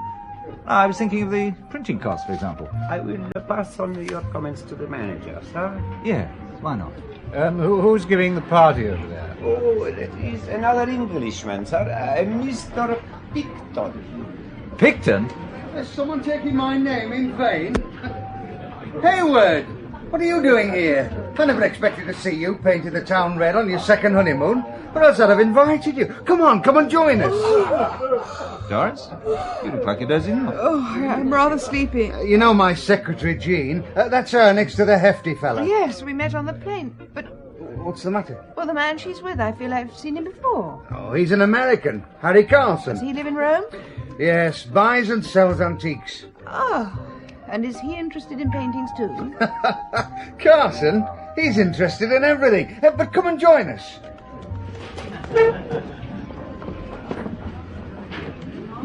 I was thinking of the printing cost, for example. I will pass on your comments to the manager, sir. Yeah. Why not? Who's giving the party over there? Oh, that is another Englishman, sir. Mr. Picton. Picton? Is someone taking my name in vain? Hayward! What are you doing here? I never expected to see you painting the town red on your second honeymoon, or else I'd have invited you. Come and join us. Doris? You look like you're dozing off. Oh, I'm rather sleepy. You know my secretary, Jean? That's her next to the hefty fella. Yes, we met on the plane, but... What's the matter? Well, the man she's with, I feel I've seen him before. Oh, he's an American. Harry Carlson. Does he live in Rome? Yes, buys and sells antiques. Oh, and is he interested in paintings too? Carson? He's interested in everything. But come and join us.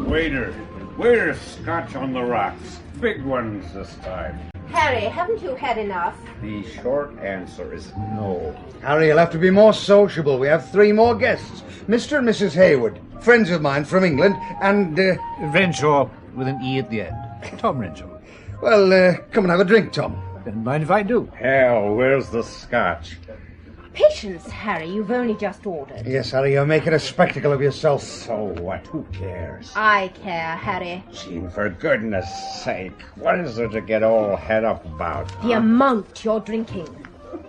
Waiter, waiter, scotch on the rocks. Big ones this time. Harry, haven't you had enough? The short answer is no. Harry, you'll have to be more sociable. We have 3 more guests. Mr. and Mrs. Hayward, friends of mine from England, and... Renshawe, with an E at the end. Tom Renshawe. Well, come and have a drink, Tom. Don't mind if I do. Hell, where's the scotch? Patience, Harry. You've only just ordered. Yes, Harry, you're making a spectacle of yourself. So what? Who cares? I care, Harry. Jean, for goodness sake, what is there to get all head up about? The amount you're drinking.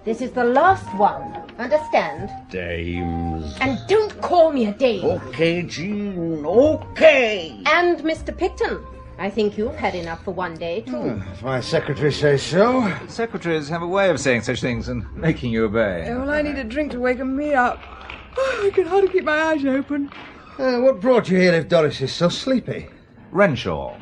This is the last one. Understand? Dames. And don't call me a dame. Okay, Jean, okay. And Mr. Picton. I think you've had enough for one day, too. If my secretary says so. Secretaries have a way of saying such things and making you obey. Well, I need a drink to waken me up. Oh, I can hardly keep my eyes open. What brought you here if Doris is so sleepy? Renshawe.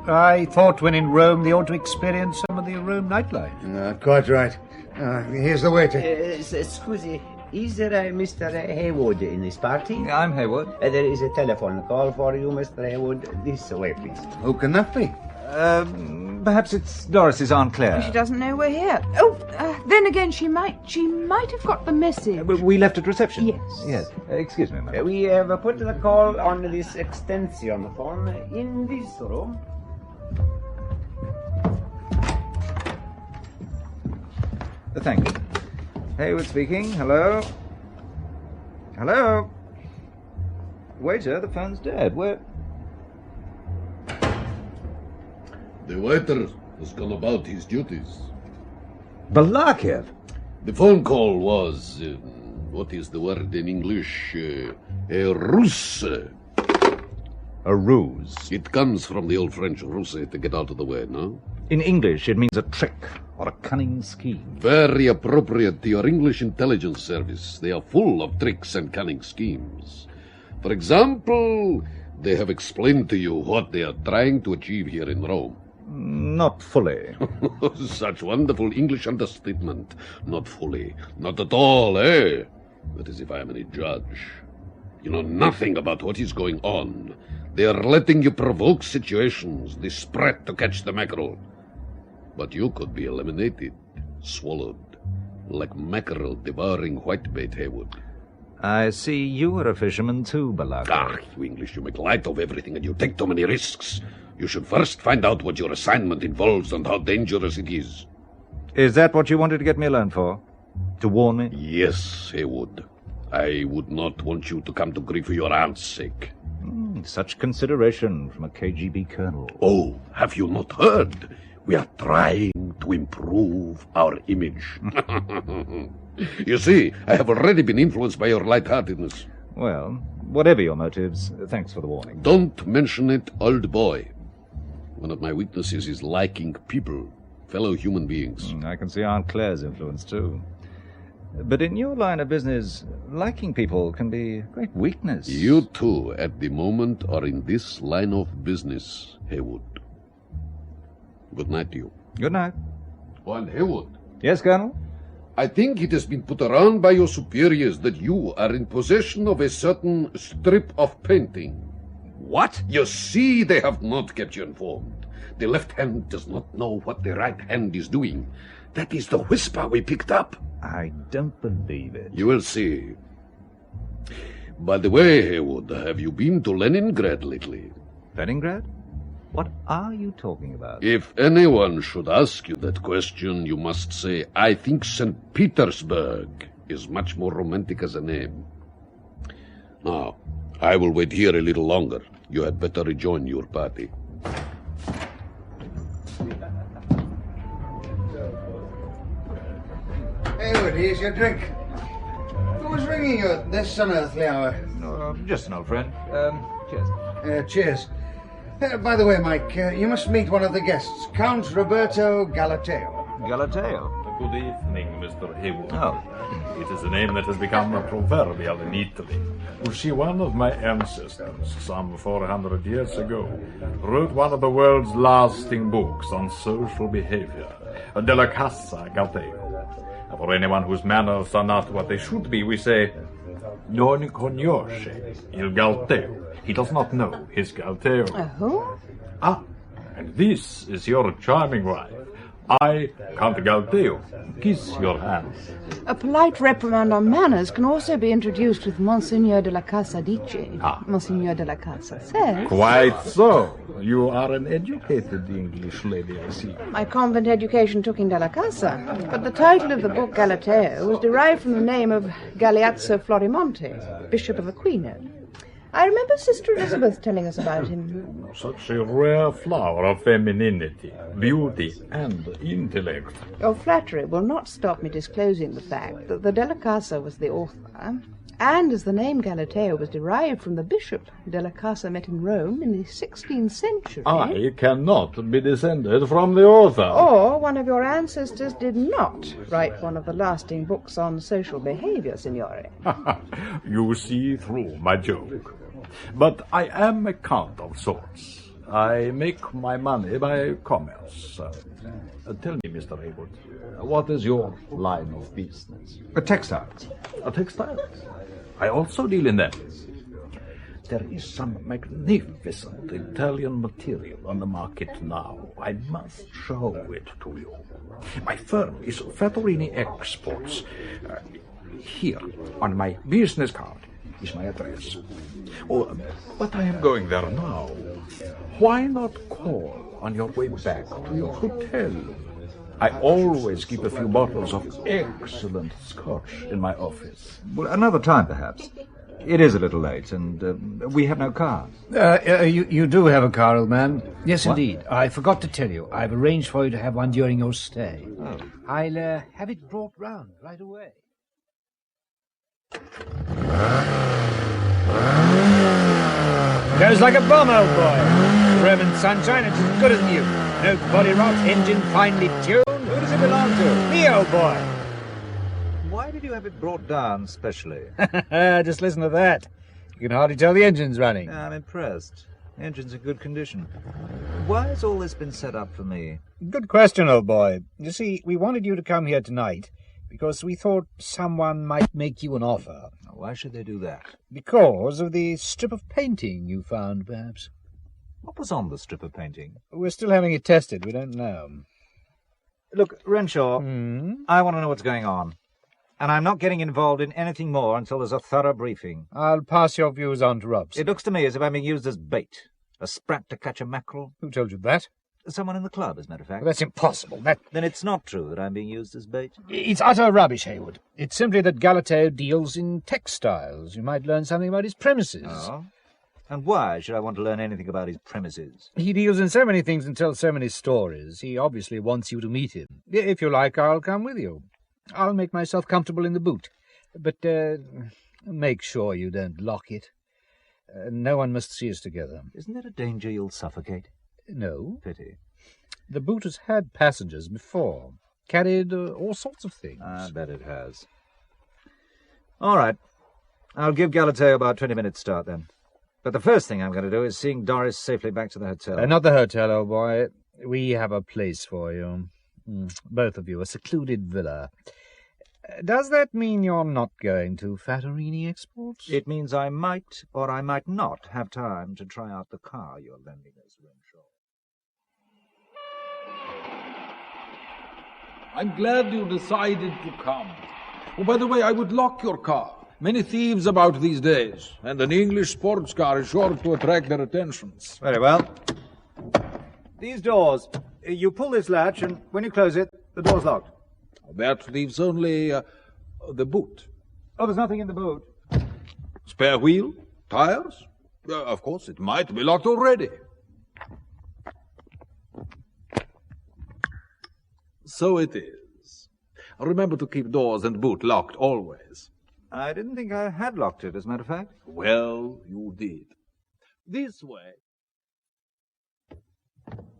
I thought when in Rome they ought to experience some of the Rome nightlife. Quite right. Here's the waiter. Scusi, is there a Mr. Hayward in this party? I'm Hayward. There is a telephone call for you, Mr. Hayward. This way, please. Who can that be? Perhaps it's Doris's Aunt Clare. She doesn't know we're here. Oh, then again, she might have got the message. We left at reception? Yes. Yes. Excuse me, madam. We have put the call on this extension phone in this room. Thank you. Hayward speaking. Hello? Hello? Waiter, the phone's dead. Where... The waiter has gone about his duties. Balakiv? The phone call was, what is the word in English? A ruse. A ruse? It comes from the old French ruse, to get out of the way, no? In English, it means a trick or a cunning scheme. Very appropriate to your English intelligence service. They are full of tricks and cunning schemes. For example, they have explained to you what they are trying to achieve here in Rome. Not fully. Such wonderful English understatement. Not fully. Not at all, eh? That is if I am any judge. You know nothing about what is going on. They are letting you provoke situations, desperate to catch the mackerel. But you could be eliminated, swallowed, like mackerel devouring whitebait, Hayward. I see you are a fisherman too, Balakiv. Ah, you English, you make light of everything and you take too many risks. You should first find out what your assignment involves and how dangerous it is. Is that what you wanted to get me alone for? To warn me? Yes, Haywood. I would not want you to come to grief for your aunt's sake. Such consideration from a KGB colonel. Oh, have you not heard? We are trying to improve our image. You see, I have already been influenced by your lightheartedness. Well, whatever your motives, thanks for the warning. Don't mention it, old boy. One of my weaknesses is liking people, fellow human beings. I can see Aunt Clare's influence, too. But in your line of business, liking people can be a great weakness. You, too, at the moment, are in this line of business, Haywood. Good night to you. Good night. Oh, and Haywood. Yes, Colonel? I think it has been put around by your superiors that you are in possession of a certain strip of painting. What? You see, they have not kept you informed. The left hand does not know what the right hand is doing. That is the whisper we picked up. I don't believe it. You will see. By the way, Haywood, have you been to Leningrad lately? Leningrad? What are you talking about? If anyone should ask you that question, you must say, I think St. Petersburg is much more romantic as a name. Now, I will wait here a little longer. You had better rejoin your party. Hayward, here's your drink. Who was ringing you at this unearthly hour? Just an old friend. Cheers. Cheers. By the way, Mike, you must meet one of the guests, Count Roberto Galateo. Galateo? Good evening, Mr. Hayward. Oh. It is a name that has become proverbial in Italy. You see, one of my ancestors, some 400 years ago, wrote one of the world's lasting books on social behavior, Della Casa Galateo. For anyone whose manners are not what they should be, we say, non conosce il Galateo. He does not know his Galateo. Who? Ah, and this is your charming wife. I, Count Galateo, kiss your hand. A polite reprimand on manners can also be introduced with Monsignor de la Casa dice. Monsignor de la Casa says. Quite so. You are an educated English lady, I see. My convent education took in de la Casa, but the title of the book Galateo was derived from the name of Galeazzo Florimonte, Bishop of Aquino. I remember Sister Elizabeth telling us about him. Such a rare flower of femininity, beauty, and intellect. Your flattery will not stop me disclosing the fact that the Della Casa was the author, and as the name Galateo was derived from the bishop Della Casa met in Rome in the 16th century... I cannot be descended from the author. Or one of your ancestors did not write one of the lasting books on social behavior, Signore. You see through my joke. But I am a count of sorts. I make my money by commerce. Tell me, Mr. Hayward, what is your line of business? Textiles. Textiles? I also deal in them. There is some magnificent Italian material on the market now. I must show it to you. My firm is Fattorini Exports. Here, on my business card, is my address. Oh, but I am going there now. Why not call on your way back to your hotel? I always keep a few bottles of excellent scotch in my office. Well, another time, perhaps. It is a little late, and we have no car. You do have a car, old man. Yes, What? indeed. I forgot to tell you. I've arranged for you to have one during your stay. Oh. I'll have it brought round right away. Goes like a bomb, old boy. Roman sunshine, it's as good as new. No body rot, engine finely tuned. Who does it belong to? Me, old boy. Why did you have it brought down specially? Just listen to that. You can hardly tell the engine's running. I'm impressed. The engine's in good condition. Why has all this been set up for me? Good question, old boy. You see, we wanted you to come here tonight because we thought someone might make you an offer. Why should they do that? Because of the strip of painting you found, perhaps. What was on the strip of painting? We're still having it tested. We don't know. Look, Renshawe, I want to know what's going on. And I'm not getting involved in anything more until there's a thorough briefing. I'll pass your views on to Robson. It looks to me as if I'm being used as bait. A sprat to catch a mackerel. Who told you that? Someone in the club, as a matter of fact. Well, that's impossible. Then it's not true that I'm being used as bait? It's utter rubbish, Hayward. It's simply that Galateo deals in textiles. You might learn something about his premises. Oh? And why should I want to learn anything about his premises? He deals in so many things and tells so many stories. He obviously wants you to meet him. If you like, I'll come with you. I'll make myself comfortable in the boot. But make sure you don't lock it. No one must see us together. Isn't there a danger you'll suffocate? No. Pity. The boot has had passengers before. Carried all sorts of things. I bet it has. All right. I'll give Galateo about 20 minutes start, then. But the first thing I'm going to do is seeing Doris safely back to the hotel. Not the hotel, old boy. We have a place for you. Both of you, a secluded villa. Does that mean you're not going to Fattorini Exports? It means I might or I might not have time to try out the car you're lending us, Renshawe. I'm glad you decided to come. Oh, by the way, I would lock your car. Many thieves about these days, and an English sports car is sure to attract their attentions. Very well. These doors. You pull this latch, and when you close it, the door's locked. That leaves only the boot. Oh, there's nothing in the boot. Spare wheel? Tires? Of course, it might be locked already. So it is. Remember to keep doors and boot locked always. I didn't think I had locked it, as a matter of fact. Well, you did. This way.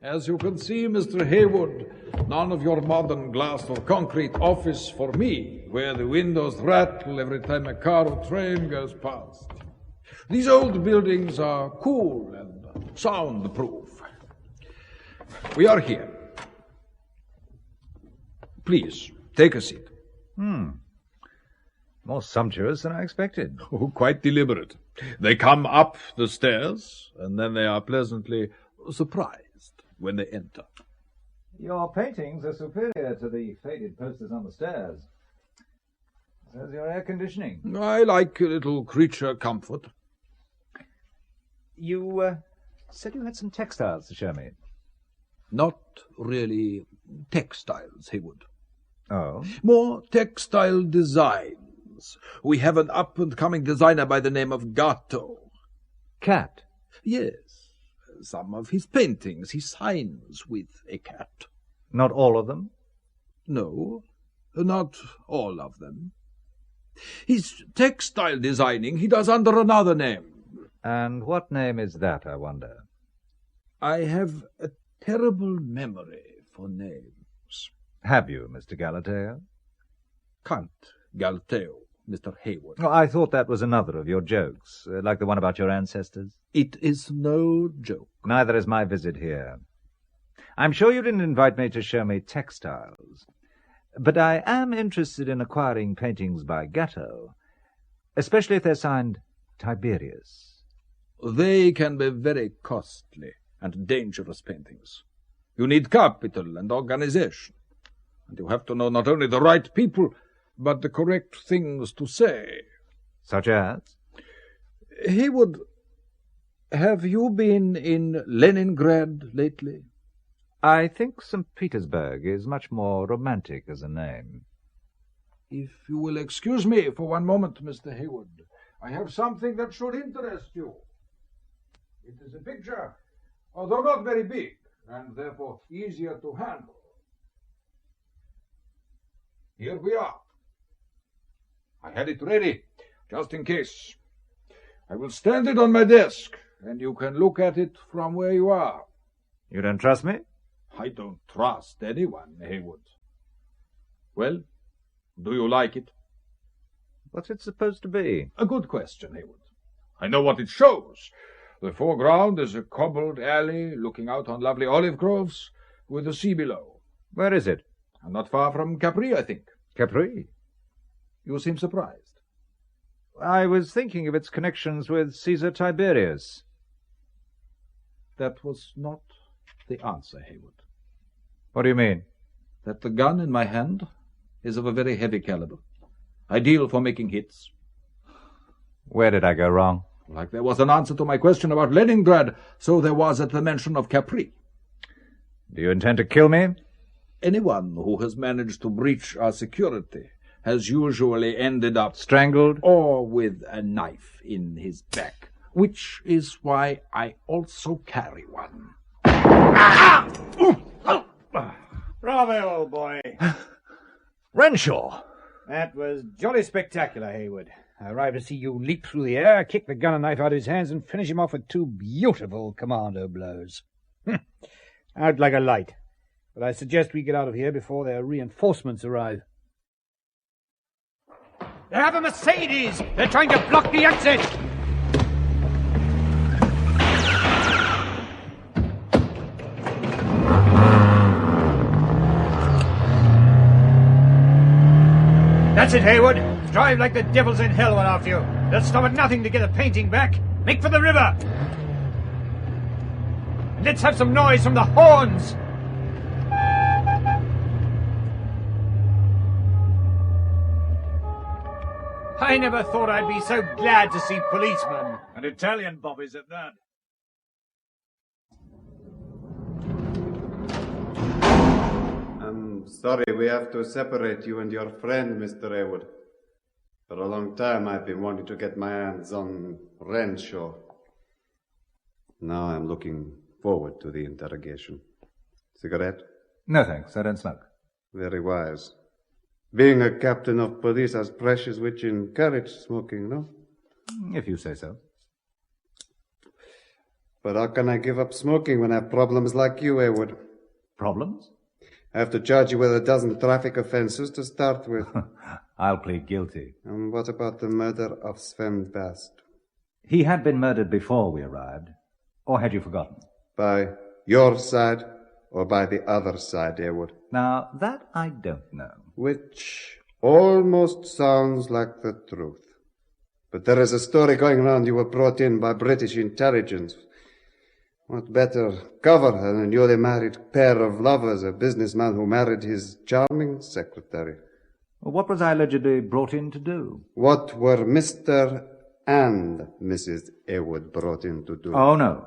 As you can see, Mr. Haywood, none of your modern glass or concrete office for me, where the windows rattle every time a car or train goes past. These old buildings are cool and soundproof. We are here. Please, take a seat. More sumptuous than I expected. Oh, quite deliberate. They come up the stairs, and then they are pleasantly surprised when they enter. Your paintings are superior to the faded posters on the stairs. There's your air conditioning. I like a little creature comfort. You said you had some textiles to show me. Not really textiles, Haywood. Oh? More textile designs. We have an up-and-coming designer by the name of Gatto. Cat? Yes. Some of his paintings he signs with a cat. Not all of them? No, not all of them. His textile designing he does under another name. And what name is that, I wonder? I have a terrible memory for names. Have you, Mr. Galateo? Count Galateo, Mr. Haywood. Oh, I thought that was another of your jokes, like the one about your ancestors. It is no joke. Neither is my visit here. I'm sure you didn't invite me to show me textiles, but I am interested in acquiring paintings by Gatto, especially if they're signed Tiberius. They can be very costly and dangerous paintings. You need capital and organization, and you have to know not only the right people, but the correct things to say. Such as? Haywood, have you been in Leningrad lately? I think St. Petersburg is much more romantic as a name. If you will excuse me for one moment, Mr. Haywood, I have something that should interest you. It is a picture, although not very big, and therefore easier to handle. Here we are. I had it ready, just in case. I will stand it on my desk, and you can look at it from where you are. You don't trust me? I don't trust anyone, Haywood. Well, do you like it? What's it supposed to be? A good question, Haywood. I know what it shows. The foreground is a cobbled alley looking out on lovely olive groves with the sea below. Where is it? Not far from Capri, I think. Capri? You seem surprised. I was thinking of its connections with Caesar Tiberius. That was not the answer, Haywood. What do you mean? That the gun in my hand is of a very heavy caliber, ideal for making hits. Where did I go wrong? Like there was an answer to my question about Leningrad, so there was at the mention of Capri. Do you intend to kill me? Anyone who has managed to breach our security has usually ended up strangled or with a knife in his back, which is why I also carry one. Bravo, old boy. Renshawe! That was jolly spectacular, Haywood. I arrived to see you leap through the air, kick the gun and knife out of his hands, and finish him off with two beautiful commando blows. Out like a light. But I suggest we get out of here before their reinforcements arrive. They have a Mercedes! They're trying to block the exit! That's it, Haywood. Drive like the devils in hell went after you. They'll stop at nothing to get a painting back. Make for the river. And let's have some noise from the horns. I never thought I'd be so glad to see policemen. And Italian bobbies at that. I'm sorry we have to separate you and your friend, Mr. Heywood. For a long time I've been wanting to get my hands on Renshawe. Now I'm looking forward to the interrogation. Cigarette? No, thanks. I don't smoke. Very wise. Being a captain of police has pressures which encourage smoking, no? If you say so. But how can I give up smoking when I have problems like you, Heywood? Problems? I have to charge you with a dozen traffic offences to start with. I'll plead guilty. And what about the murder of Sven Bast? He had been murdered before we arrived. Or had you forgotten? By your side or by the other side, Heywood? Now, that I don't know. Which almost sounds like the truth. But there is a story going around you were brought in by British intelligence. What better cover than a newly married pair of lovers, a businessman who married his charming secretary? Well, what was I allegedly brought in to do? What were Mr. and Mrs. Heywood brought in to do? Oh, no.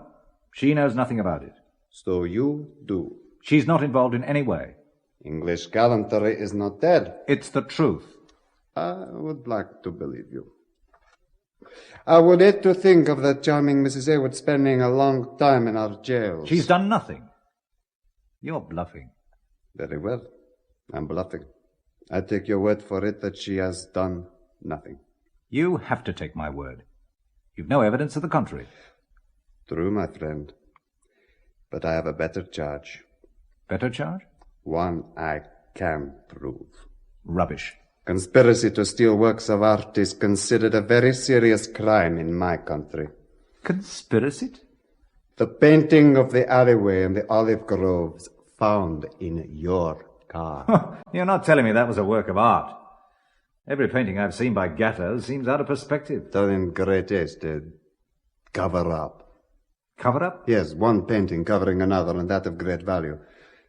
She knows nothing about it. So you do? She's not involved in any way. English gallantry is not dead. It's the truth. I would like to believe you. I would hate to think of that charming Mrs. Heywood spending a long time in our jails. She's done nothing. You're bluffing. Very well. I'm bluffing. I take your word for it that she has done nothing. You have to take my word. You've no evidence to the contrary. True, my friend. But I have a better charge. Better charge? One I can prove. Rubbish. Conspiracy to steal works of art is considered a very serious crime in my country. Conspiracy? The painting of the alleyway and the olive groves found in your car. You're not telling me that was a work of art. Every painting I've seen by Gatto seems out of perspective. Done in great haste. Cover up. Cover up? Yes, one painting covering another, and that of great value.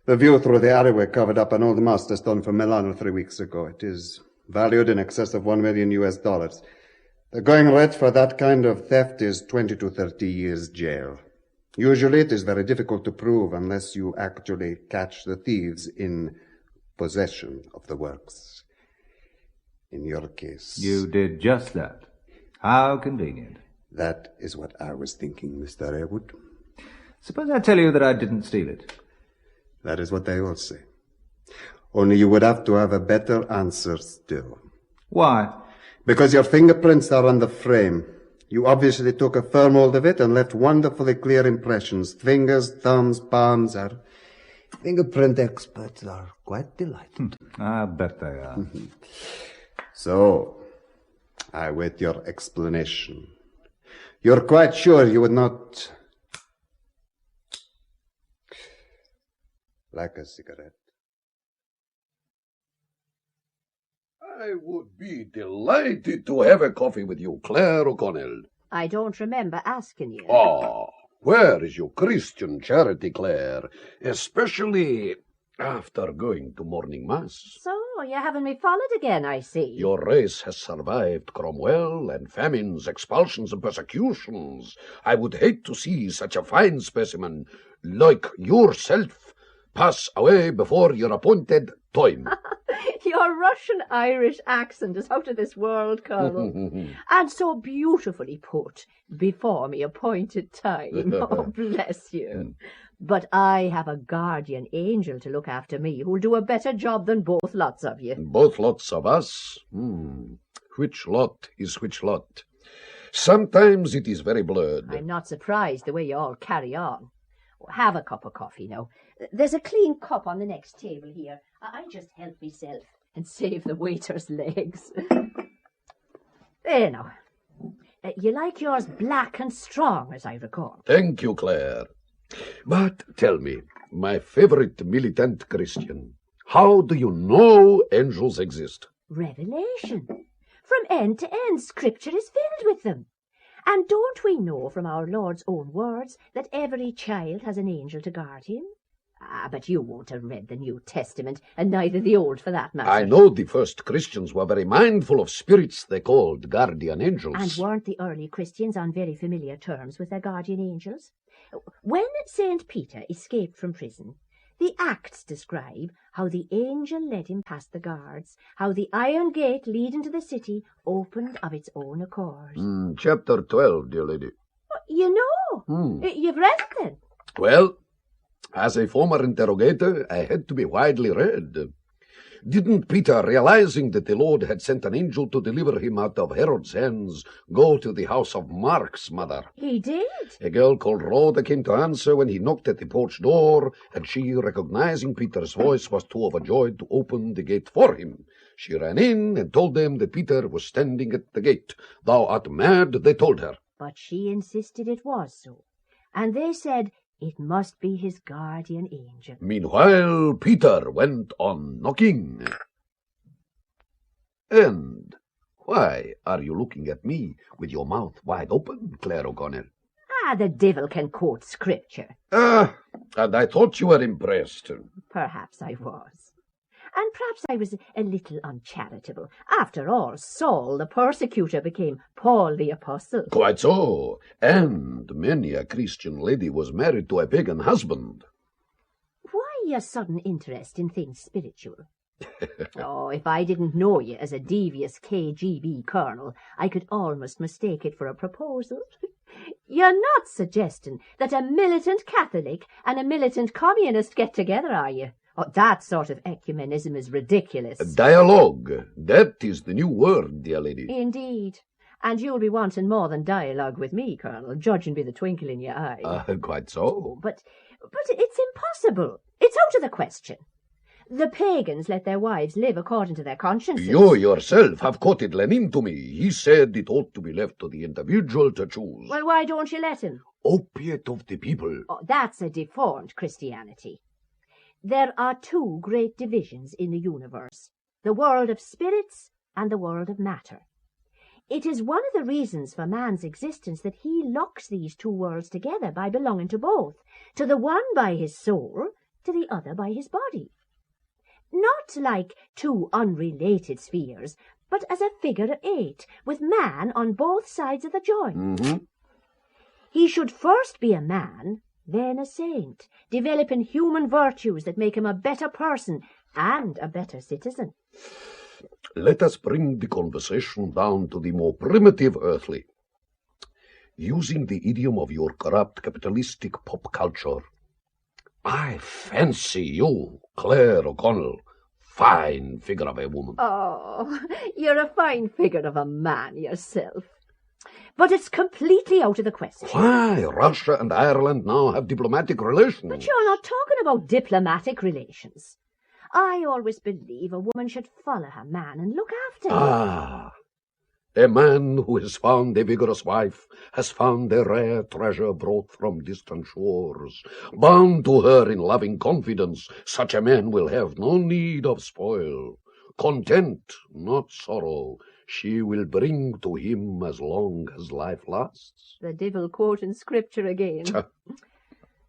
The view through the alleyway covered up an old master stone from Milano 3 weeks ago. It is valued in excess of $1 million. The going rate for that kind of theft is 20 to 30 years jail. Usually it is very difficult to prove unless you actually catch the thieves in possession of the works. In your case... You did just that. How convenient. That is what I was thinking, Mr. Heywood. Suppose I tell you that I didn't steal it. That is what they all say. Only you would have to have a better answer still. Why? Because your fingerprints are on the frame. You obviously took a firm hold of it and left wonderfully clear impressions. Fingers, thumbs, palms. Our fingerprint experts are quite delighted. I bet they are. So, I wait your explanation. You're quite sure you would not... like a cigarette? I would be delighted to have a coffee with you, Clare O'Connell. I don't remember asking you. Ah, where is your Christian charity, Clare? Especially after going to morning mass. So, you're having me followed again, I see. Your race has survived Cromwell and famines, expulsions and persecutions. I would hate to see such a fine specimen like yourself pass away before your appointed time. Your Russian-Irish accent is out of this world, Colonel. And so beautifully put, before me appointed time. Oh, bless you. But I have a guardian angel to look after me who'll do a better job than both lots of you. Both lots of us? Which lot is which lot? Sometimes it is very blurred. I'm not surprised the way you all carry on. Have a cup of coffee now. There's a clean cup on the next table here. I'll just help myself and save the waiter's legs. There now. You like yours black and strong, as I recall. Thank you, Clare. But tell me, my favorite militant Christian, how do you know angels exist? Revelation. From end to end, Scripture is filled with them. And don't we know from our Lord's own words that every child has an angel to guard him? But you won't have read the New Testament, and neither the Old for that matter. I know the first Christians were very mindful of spirits they called guardian angels. And weren't the early Christians on very familiar terms with their guardian angels? When St. Peter escaped from prison, The acts describe how the angel led him past the guards, how the iron gate leading to the city opened of its own accord. Chapter 12, dear lady. You know? You've read it then? Well, as a former interrogator, I had to be widely read. Didn't Peter, realizing that the Lord had sent an angel to deliver him out of Herod's hands, go to the house of Mark's mother? He did. A girl called Rhoda came to answer when he knocked at the porch door, and she, recognizing Peter's voice, was too overjoyed to open the gate for him. She ran in and told them that Peter was standing at the gate. Thou art mad, they told her. But she insisted it was so, and they said it must be his guardian angel. Meanwhile, Peter went on knocking. And why are you looking at me with your mouth wide open, Clare O'Connell? The devil can quote scripture. And I thought you were impressed. Perhaps I was. And perhaps I was a little uncharitable. After all, Saul the persecutor became Paul the apostle. Quite so. And many a Christian lady was married to a pagan husband. Why a sudden interest in things spiritual? Oh, if I didn't know you as a devious KGB colonel, I could almost mistake it for a proposal. You're not suggesting that a militant Catholic and a militant communist get together, are you? Oh, that sort of ecumenism is ridiculous. Dialogue. That is the new word, dear lady. Indeed. And you'll be wanting more than dialogue with me, Colonel, judging by the twinkle in your eye. Quite so. But it's impossible. It's out of the question. The pagans let their wives live according to their consciences. You yourself have quoted Lenin to me. He said it ought to be left to the individual to choose. Well, why don't you let him? Opiate of the people. Oh, that's a deformed Christianity. There are two great divisions in the universe, the world of spirits and the world of matter. It is one of the reasons for man's existence that he locks these two worlds together by belonging to both, to the one by his soul, to the other by his body. Not like two unrelated spheres, but as a figure of 8, with man on both sides of the joint. He should first be a man, then a saint, developing human virtues that make him a better person and a better citizen. Let us bring the conversation down to the more primitive earthly. Using the idiom of your corrupt capitalistic pop culture, I fancy you, Clare O'Connell, fine figure of a woman. Oh, you're a fine figure of a man yourself. But it's completely out of the question. Why? Russia and Ireland now have diplomatic relations. But you're not talking about diplomatic relations. I always believe a woman should follow her man and look after him. A man who has found a vigorous wife has found a rare treasure brought from distant shores. Bound to her in loving confidence, such a man will have no need of spoil. Content, not sorrow, she will bring to him as long as life lasts. The devil quoting scripture again.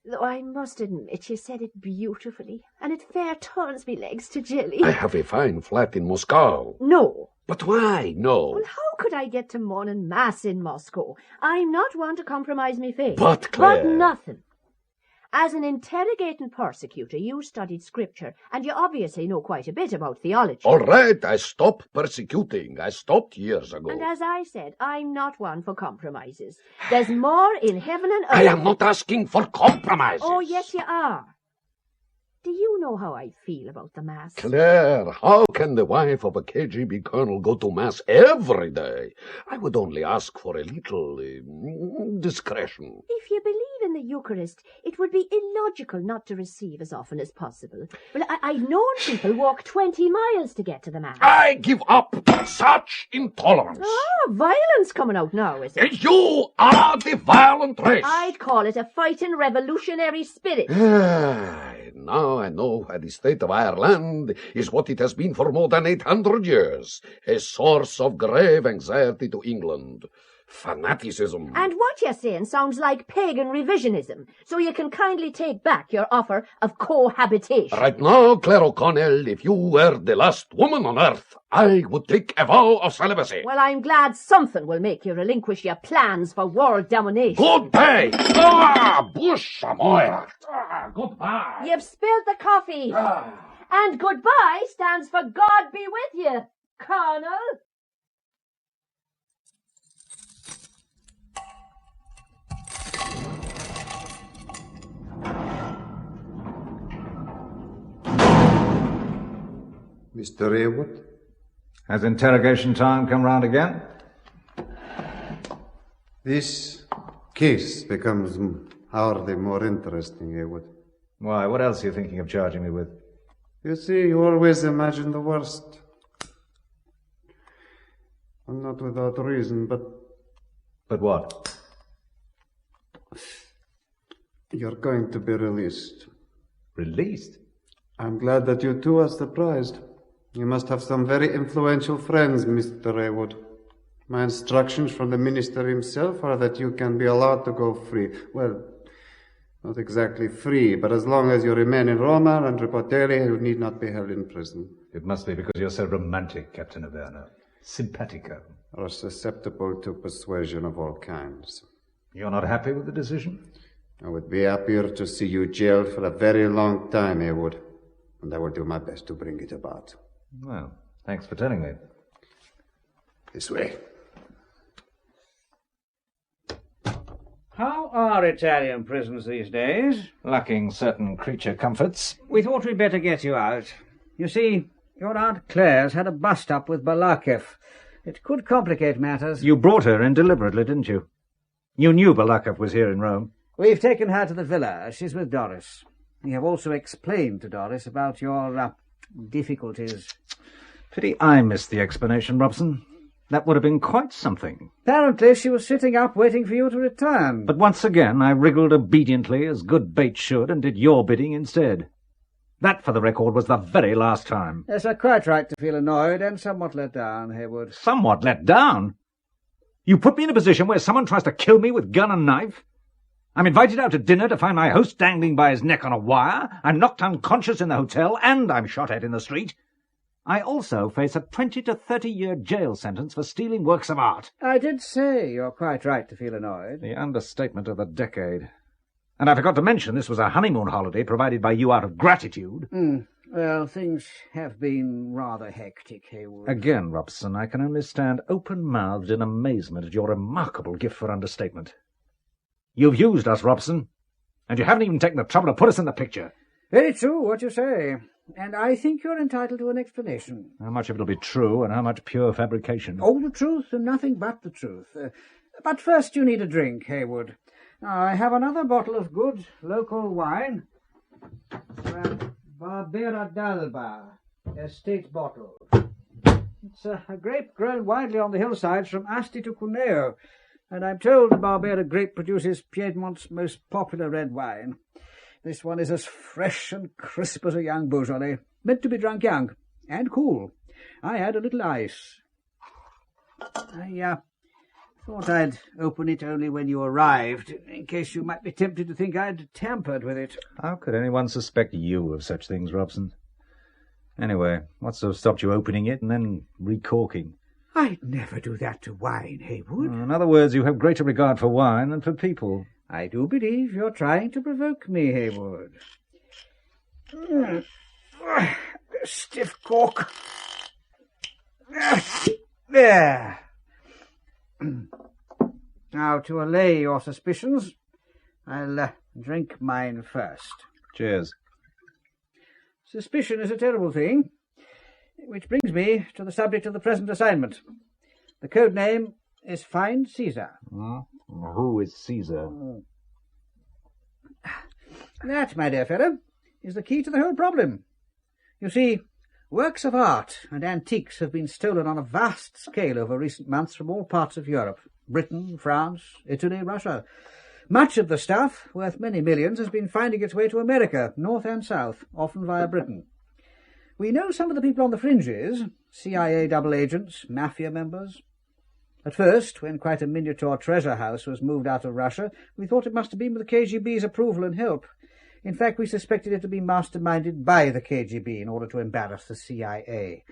Though I must admit you said it beautifully, and it fair turns me legs to jelly. I have a fine flat in Moscow. No. But why no? Well, how could I get to morning mass in Moscow? I'm not one to compromise me faith. But, Clare... But nothing. As an interrogating persecutor, you studied scripture, and you obviously know quite a bit about theology. All right, I stopped persecuting. I stopped years ago. And as I said, I'm not one for compromises. There's more in heaven and earth. I am not asking for compromises. Oh, yes, you are. Do you know how I feel about the Mass? Clare, how can the wife of a KGB colonel go to Mass every day? I would only ask for a little discretion. If you believe in the Eucharist, it would be illogical not to receive as often as possible. Well, I've known people walk 20 miles to get to the Mass. I give up such intolerance. Oh, violence coming out now, is it? You are the violent race. I'd call it a fighting revolutionary spirit. Now I know why the state of Ireland is what it has been for more than 800 years, a source of grave anxiety to England. fanaticism. And what you're saying sounds like pagan revisionism, so you can kindly take back your offer of cohabitation. Right now, Clare O'Connell, if you were the last woman on earth, I would take a vow of celibacy. Well, I'm glad something will make you relinquish your plans for world domination. Goodbye! Ah, Bush Samoya! Goodbye! You've spilled the coffee. And goodbye stands for God be with you, Colonel. Mr. Haywood? Has interrogation time come round again? This case becomes hardly more interesting, Haywood. Why, what else are you thinking of charging me with? You see, you always imagine the worst. And not without reason, but... But what? You're going to be released. Released? I'm glad that you too are surprised. You must have some very influential friends, Mr. Haywood. My instructions from the minister himself are that you can be allowed to go free. Well, not exactly free, but as long as you remain in Roma and Reporteria, you need not be held in prison. It must be because you're so romantic, Captain Averno. Simpatico. Or susceptible to persuasion of all kinds. You're not happy with the decision? I would be happier to see you jailed for a very long time, Haywood. And I will do my best to bring it about. Well, thanks for telling me. This way. How are Italian prisons these days? Lacking certain creature comforts. We thought we'd better get you out. You see, your Aunt Clare's had a bust-up with Balakev. It could complicate matters. You brought her in deliberately, didn't you? You knew Balakev was here in Rome. We've taken her to the villa. She's with Doris. We have also explained to Doris about your difficulties. Pity I missed the explanation, Robson. That would have been quite something. Apparently she was sitting up waiting for you to return. But once again I wriggled obediently as good bait should and did your bidding instead. That, for the record, was the very last time. Yes, you're quite right to feel annoyed and somewhat let down, Haywood. Somewhat let down? You put me in a position where someone tries to kill me with gun and knife? I'm invited out to dinner to find my host dangling by his neck on a wire. I'm knocked unconscious in the hotel, and I'm shot at in the street. I also face a 20 to 30-year jail sentence for stealing works of art. I did say you're quite right to feel annoyed. The understatement of the decade. And I forgot to mention this was a honeymoon holiday provided by you out of gratitude. Well, things have been rather hectic, Haywood. Again, Robson, I can only stand open-mouthed in amazement at your remarkable gift for understatement. You've used us, Robson, and you haven't even taken the trouble to put us in the picture. Very true, what you say. And I think you're entitled to an explanation. How much of it'll be true and how much pure fabrication? All the truth and nothing but the truth. But first you need a drink, Haywood. Now, I have another bottle of good local wine. Barbera d'Alba, estate bottle. It's a grape grown widely on the hillsides from Asti to Cuneo, and I'm told the Barbera grape produces Piedmont's most popular red wine. This one is as fresh and crisp as a young Beaujolais, meant to be drunk young, and cool. I add a little ice. I thought I'd open it only when you arrived, in case you might be tempted to think I'd tampered with it. How could anyone suspect you of such things, Robson? Anyway, what's so stopped you opening it and then recorking? I'd never do that to wine, Haywood. In other words, you have greater regard for wine than for people. I do believe you're trying to provoke me, Haywood. Stiff cork. There. Now, to allay your suspicions, I'll drink mine first. Cheers. Suspicion is a terrible thing, which brings me to the subject of the present assignment. The code name is Find Caesar. Who is Caesar? That, my dear fellow, is the key to the whole problem. You see, works of art and antiques have been stolen on a vast scale over recent months from all parts of Europe. Britain, France, Italy, Russia. Much of the stuff, worth many millions, has been finding its way to America, north and south, often via Britain. We know some of the people on the fringes, CIA double agents, mafia members. At first, when quite a miniature treasure house was moved out of Russia, we thought it must have been with the KGB's approval and help. In fact, we suspected it to be masterminded by the KGB in order to embarrass the CIA.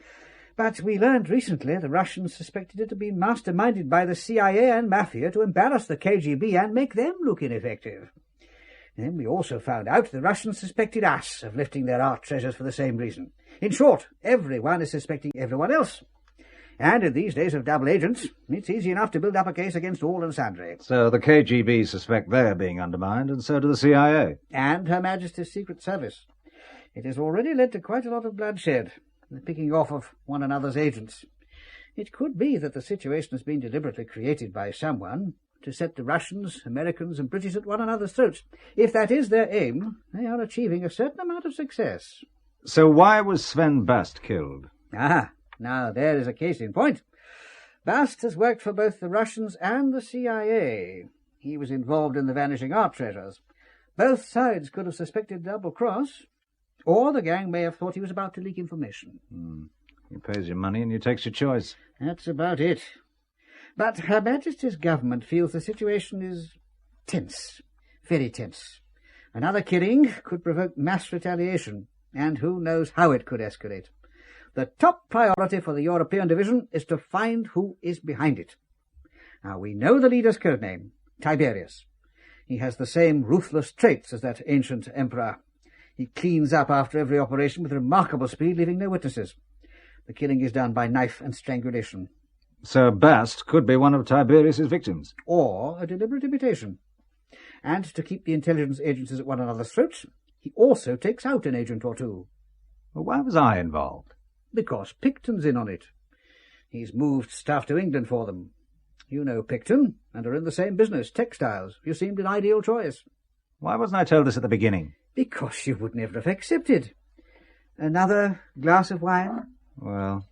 But we learned recently the Russians suspected it to be masterminded by the CIA and Mafia to embarrass the KGB and make them look ineffective. Then we also found out the Russians suspected us of lifting their art treasures for the same reason. In short, everyone is suspecting everyone else. And in these days of double agents, it's easy enough to build up a case against all and sundry. So the KGB suspect they're being undermined, and so do the CIA. And Her Majesty's Secret Service. It has already led to quite a lot of bloodshed, the picking off of one another's agents. It could be that the situation has been deliberately created by someone to set the Russians, Americans, and British at one another's throats. If that is their aim, they are achieving a certain amount of success. So why was Sven Bast killed? Now there is a case in point. Bast has worked for both the Russians and the CIA. He was involved in the vanishing art treasures. Both sides could have suspected double-cross, or the gang may have thought he was about to leak information. He pays your money and you takes your choice. That's about it. But Her Majesty's government feels the situation is tense, very tense. Another killing could provoke mass retaliation, and who knows how it could escalate. The top priority for the European Division is to find who is behind it. Now, we know the leader's code name, Tiberius. He has the same ruthless traits as that ancient emperor. He cleans up after every operation with remarkable speed, leaving no witnesses. The killing is done by knife and strangulation. So Bast could be one of Tiberius's victims. Or a deliberate imitation. And to keep the intelligence agencies at one another's throats, he also takes out an agent or two. Well, why was I involved? Because Picton's in on it. He's moved stuff to England for them. You know Picton, and are in the same business, textiles. You seemed an ideal choice. Why wasn't I told this at the beginning? Because you would never have accepted. Another glass of wine? Well,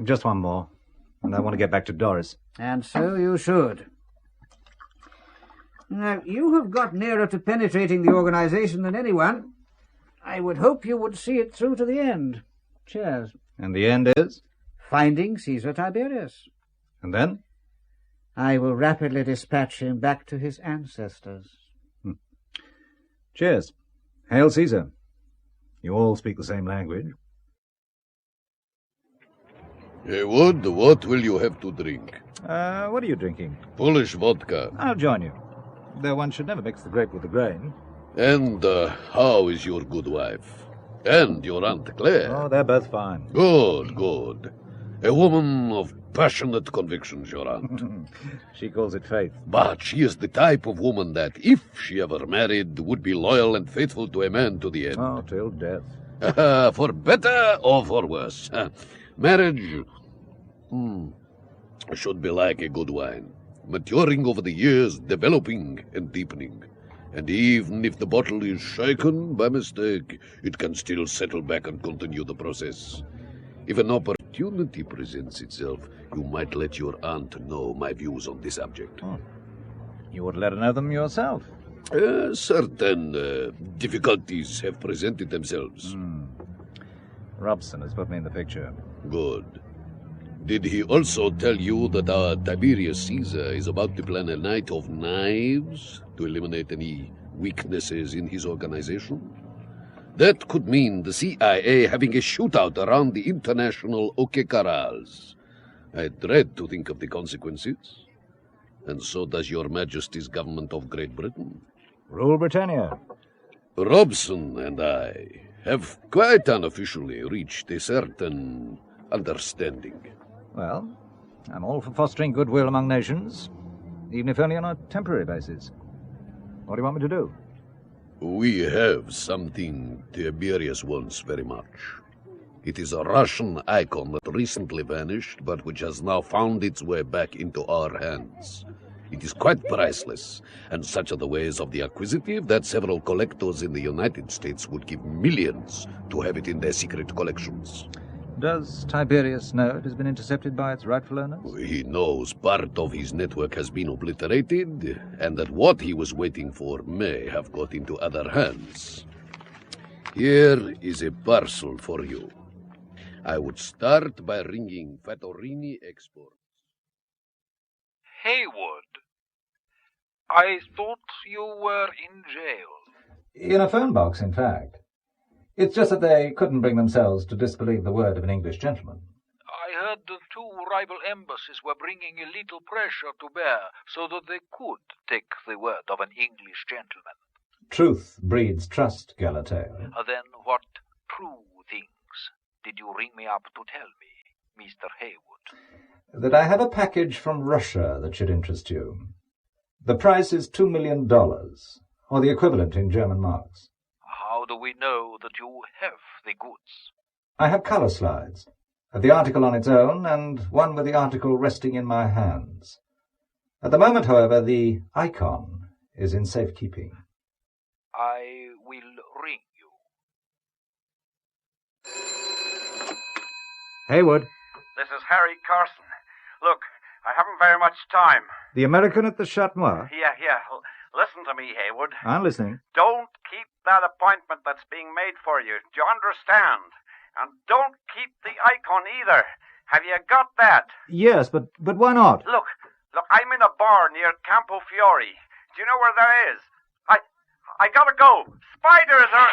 just one more, and I want to get back to Doris. And so you should. Now, you have got nearer to penetrating the organization than anyone. I would hope you would see it through to the end. Cheers. And the end is? Finding Caesar Tiberius. And then? I will rapidly dispatch him back to his ancestors. Cheers. Hail Caesar. You all speak the same language. Heywood, what will you have to drink? What are you drinking? Polish vodka. I'll join you. Though one should never mix the grape with the grain. And how is your good wife? And your Aunt Clare? Oh, they're both fine. Good, good. A woman of passionate convictions, your aunt. She calls it faith. But she is the type of woman that, if she ever married, would be loyal and faithful to a man to the end. Oh, till death. For better or for worse. Marriage should be like a good wine, maturing over the years, developing and deepening. And even if the bottle is shaken by mistake, it can still settle back and continue the process. If an opportunity presents itself, you might let your aunt know my views on the subject. Oh. You would let her know them yourself. Certain difficulties have presented themselves. Robson has put me in the picture. Good. Did he also tell you that our Tiberius Caesar is about to plan a night of knives to eliminate any weaknesses in his organization? That could mean the CIA having a shootout around the international Okekarals. I dread to think of the consequences. And so does your Majesty's government of Great Britain. Rule Britannia. Robson and I have quite unofficially reached a certain understanding. Well, I'm all for fostering goodwill among nations, even if only on a temporary basis. What do you want me to do? We have something Tiberius wants very much. It is a Russian icon that recently vanished, but which has now found its way back into our hands. It is quite priceless, and such are the ways of the acquisitive that several collectors in the United States would give millions to have it in their secret collections. Does Tiberius know it has been intercepted by its rightful owners? He knows part of his network has been obliterated, and that what he was waiting for may have got into other hands. Here is a parcel for you. I would start by ringing Fattorini Export. Haywood, I thought you were in jail. In a phone box, in fact. It's just that they couldn't bring themselves to disbelieve the word of an English gentleman. I heard the two rival embassies were bringing a little pressure to bear so that they could take the word of an English gentleman. Truth breeds trust, Galateo. Then what true things did you ring me up to tell me, Mr. Haywood? That I have a package from Russia that should interest you. The price is $2 million, or the equivalent in German marks. How do we know that you have the goods? I have color slides, the article on its own, and one with the article resting in my hands. At the moment, however, the icon is in safekeeping. I will ring you. Haywood. This is Harry Carson. Look, I haven't very much time. The American at the Chat Noir? Yeah. Listen to me, Haywood. I'm listening. Don't keep that appointment that's being made for you. Do you understand? And don't keep the icon either. Have you got that? Yes, but why not? Look, I'm in a bar near Campo Fiore. Do you know where that is? I gotta go. Spiders are...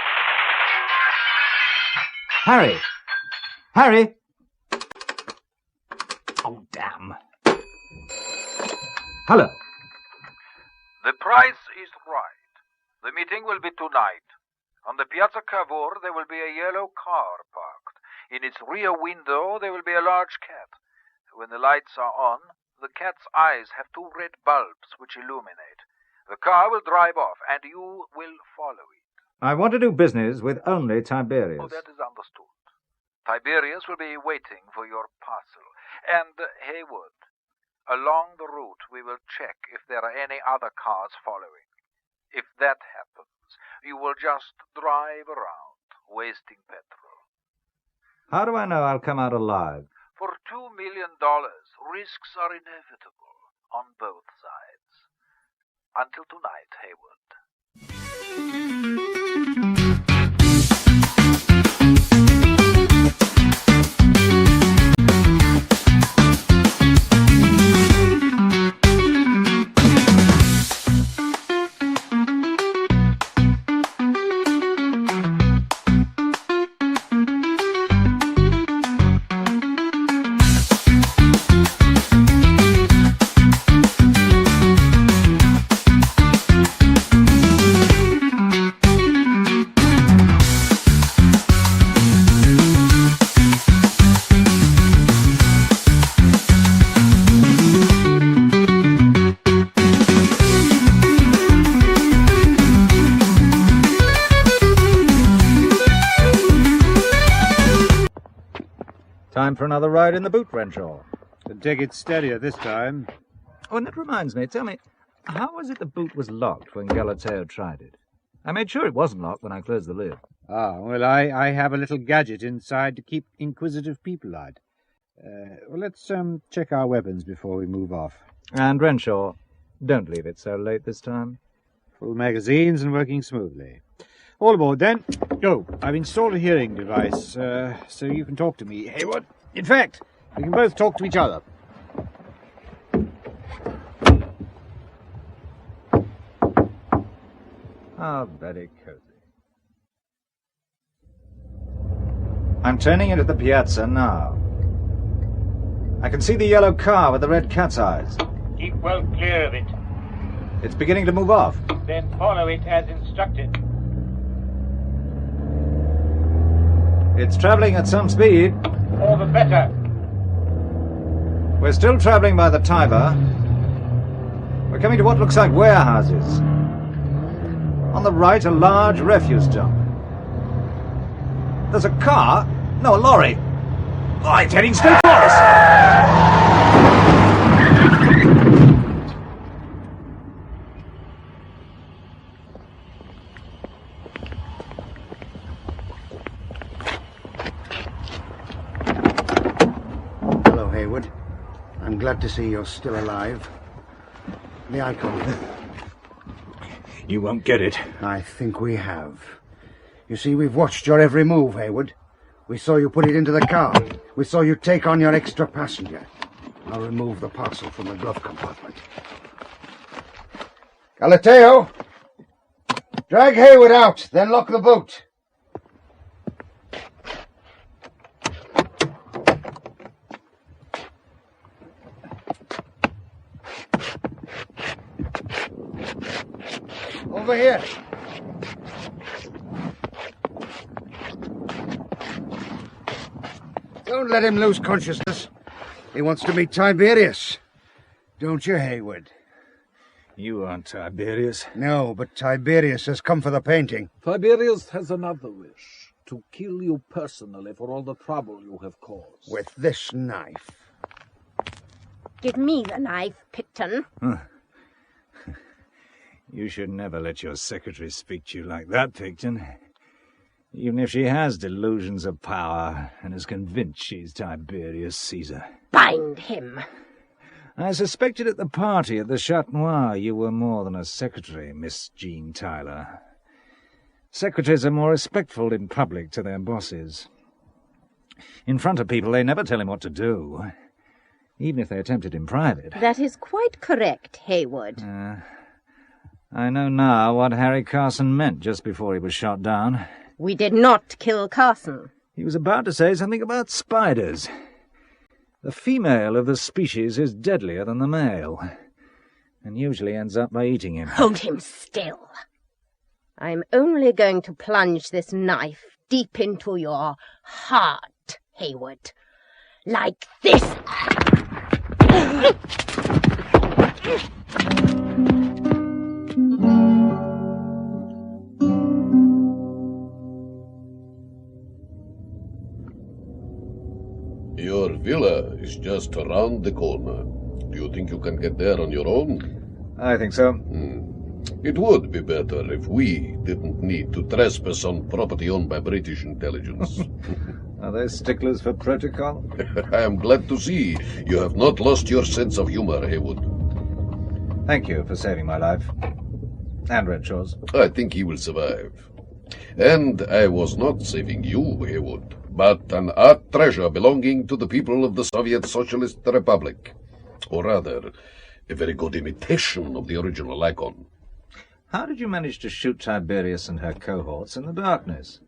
Harry! Oh, damn. Hello. The price is right. The meeting will be tonight. On the Piazza Cavour there will be a yellow car parked. In its rear window there will be a large cat. When the lights are on, the cat's eyes have two red bulbs which illuminate. The car will drive off, and you will follow it. I want to do business with only Tiberius. Oh, that is understood. Tiberius will be waiting for your parcel. And, Haywood, along the route we will check if there are any other cars following. If that happens, you will just drive around, wasting petrol. How do I know I'll come out alive? For $2 million, risks are inevitable on both sides. Until tonight, Haywood. Time for another ride in the boot, Renshawe. Take it steadier this time. Oh, and that reminds me, tell me, how was it the boot was locked when Galateo tried it? I made sure it wasn't locked when I closed the lid. Well, I have a little gadget inside to keep inquisitive people out. Let's check our weapons before we move off. And Renshawe, don't leave it so late this time. Full magazines and working smoothly. All aboard, then. Go. I've installed a hearing device, so you can talk to me, Haywood. In fact, we can both talk to each other. Ah, very cozy. I'm turning into the piazza now. I can see the yellow car with the red cat's eyes. Keep well clear of it. It's beginning to move off. Then follow it as instructed. It's travelling at some speed. All the better. We're still travelling by the Tiber. We're coming to what looks like warehouses. On the right, a large refuse dump. There's a car. No, a lorry. Oh, it's heading straight for us. Hello, Haywood. I'm glad to see you're still alive. The icon. You won't get it. I think we have. You see, we've watched your every move, Haywood. We saw you put it into the car. We saw you take on your extra passenger. I'll remove the parcel from the glove compartment. Galateo! Drag Hayward out, then lock the boot. Over here. Don't let him lose consciousness. He wants to meet Tiberius. Don't you, Hayward? You aren't Tiberius. No, but Tiberius has come for the painting. Tiberius has another wish, to kill you personally for all the trouble you have caused. With this knife. Give me the knife, Picton. You should never let your secretary speak to you like that, Picton. Even if she has delusions of power and is convinced she's Tiberius Caesar. Bind him. I suspected at the party at the Chat Noir you were more than a secretary, Miss Jean Tyler. Secretaries are more respectful in public to their bosses. In front of people, they never tell him what to do, even if they attempt it in private. That is quite correct, Hayward. I know now what Harry Carson meant just before he was shot down. We did not kill Carson. He was about to say something about spiders. The female of the species is deadlier than the male, and usually ends up by eating him. Hold him still. I'm only going to plunge this knife deep into your heart, Hayward. Like this. Your villa is just around the corner. Do you think you can get there on your own? I think so. It would be better if we didn't need to trespass on property owned by British intelligence. Are they sticklers for protocol? I am glad to see you have not lost your sense of humor, Haywood. Thank you for saving my life. And Renshawe's. I think he will survive. And I was not saving you, Haywood, but an art treasure belonging to the people of the Soviet Socialist Republic. Or rather, a very good imitation of the original icon. How did you manage to shoot Tiberius and her cohorts in the darkness?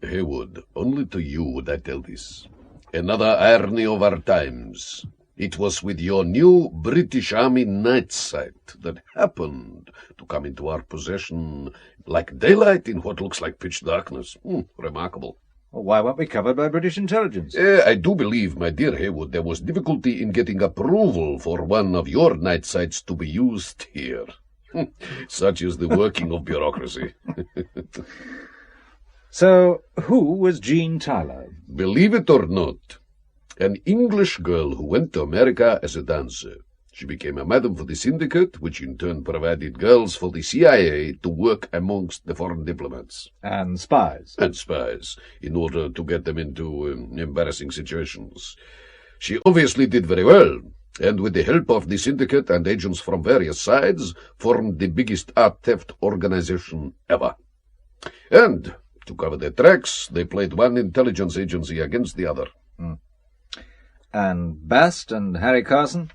Haywood, only to you would I tell this. Another irony of our times. It was with your new British Army night sight that happened to come into our possession like daylight in what looks like pitch darkness. Remarkable. Well, why weren't we covered by British intelligence? I do believe, my dear Haywood, there was difficulty in getting approval for one of your night sights to be used here. Such is the working of bureaucracy. So, who was Jean Tyler? Believe it or not, an English girl who went to America as a dancer. She became a madam for the syndicate, which in turn provided girls for the CIA to work amongst the foreign diplomats. And spies. And spies, in order to get them into embarrassing situations. She obviously did very well, and with the help of the syndicate and agents from various sides, formed the biggest art theft organization ever. And to cover their tracks, they played one intelligence agency against the other. And Bast and Harry Carson?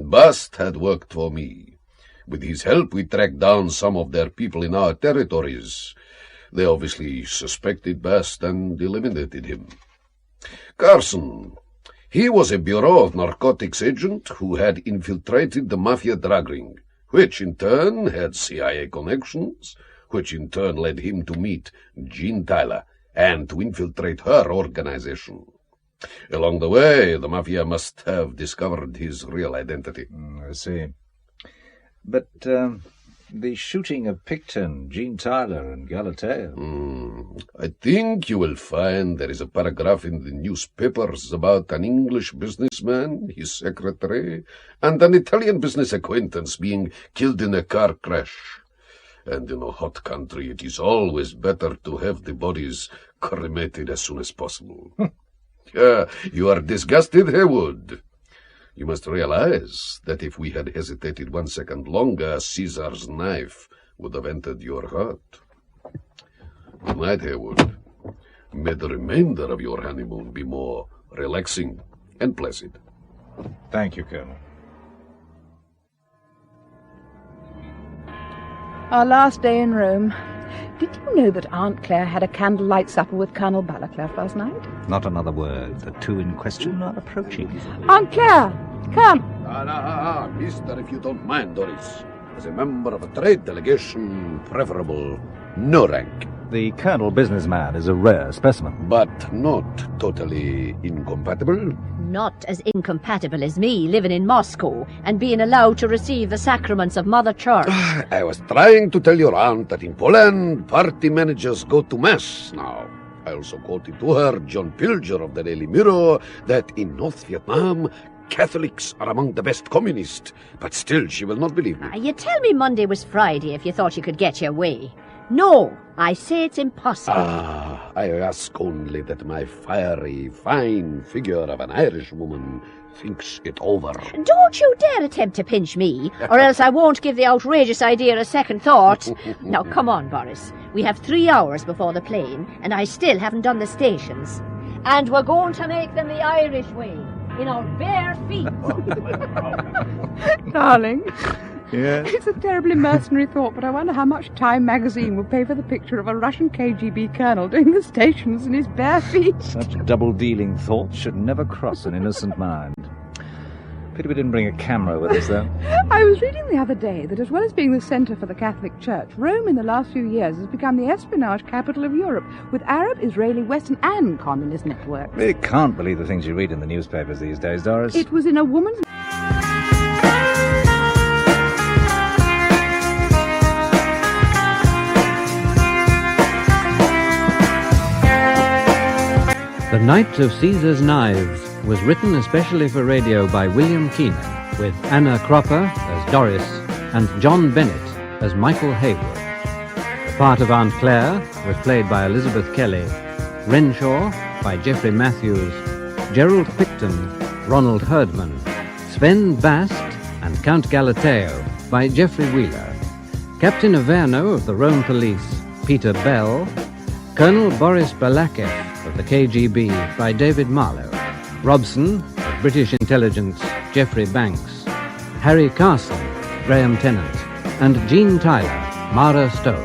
Bast had worked for me. With his help, we tracked down some of their people in our territories. They obviously suspected Bast and eliminated him. Carson, he was a Bureau of Narcotics agent who had infiltrated the mafia drug ring, which in turn had CIA connections, which in turn led him to meet Jean Tyler and to infiltrate her organization. Along the way, the mafia must have discovered his real identity. I see. But the shooting of Picton, Jean Tyler, and Galateo... I think you will find there is a paragraph in the newspapers about an English businessman, his secretary, and an Italian business acquaintance being killed in a car crash. And in a hot country, it is always better to have the bodies cremated as soon as possible. You are disgusted, Haywood. You must realize that if we had hesitated 1 second longer, Caesar's knife would have entered your heart. Good night, Haywood. May the remainder of your honeymoon be more relaxing and placid. Thank you, Colonel. Our last day in Rome. Did you know that Aunt Clare had a candlelight supper with Colonel Balaclava last night? Not another word. The two in question are approaching. Aunt Clare, come. Mister, if you don't mind, Doris. As a member of a trade delegation, preferable no rank. The Colonel businessman is a rare specimen. But not totally incompatible? Not as incompatible as me living in Moscow and being allowed to receive the sacraments of Mother Church. I was trying to tell your aunt that in Poland, party managers go to Mass now. I also quoted to her John Pilger of the Daily Mirror that in North Vietnam, Catholics are among the best communists. But still, she will not believe me. You tell me Monday was Friday if you thought you could get your way. No, I say it's impossible. I ask only that my fiery, fine figure of an Irish woman thinks it over. Don't you dare attempt to pinch me, or else I won't give the outrageous idea a second thought. Now, come on, Boris. We have 3 hours before the plane, and I still haven't done the stations. And we're going to make them the Irish way, in our bare feet. Darling. Yes? It's a terribly mercenary thought, but I wonder how much Time magazine will pay for the picture of a Russian KGB colonel doing the stations in his bare feet. Such double-dealing thoughts should never cross an innocent mind. Pity we didn't bring a camera with us, though. I was reading the other day that as well as being the centre for the Catholic Church, Rome in the last few years has become the espionage capital of Europe, with Arab, Israeli, Western and communist networks. Really can't believe the things you read in the newspapers these days, Doris. It was in a woman's... The Night of Caesar's Knives was written especially for radio by William Keenan, with Anna Cropper as Doris and John Bennett as Michael Haywood. The part of Aunt Clare was played by Elizabeth Kelly, Renshawe by Geoffrey Matthews, Gerald Picton, Ronald Herdman, Sven Bast and Count Galateo by Geoffrey Wheeler, Captain Averno of the Rome Police, Peter Bell, Colonel Boris Balakev of the KGB by David Marlowe, Robson of British Intelligence, Geoffrey Banks, Harry Carson, Graham Tennant, and Jean Tyler, Mara Stowe.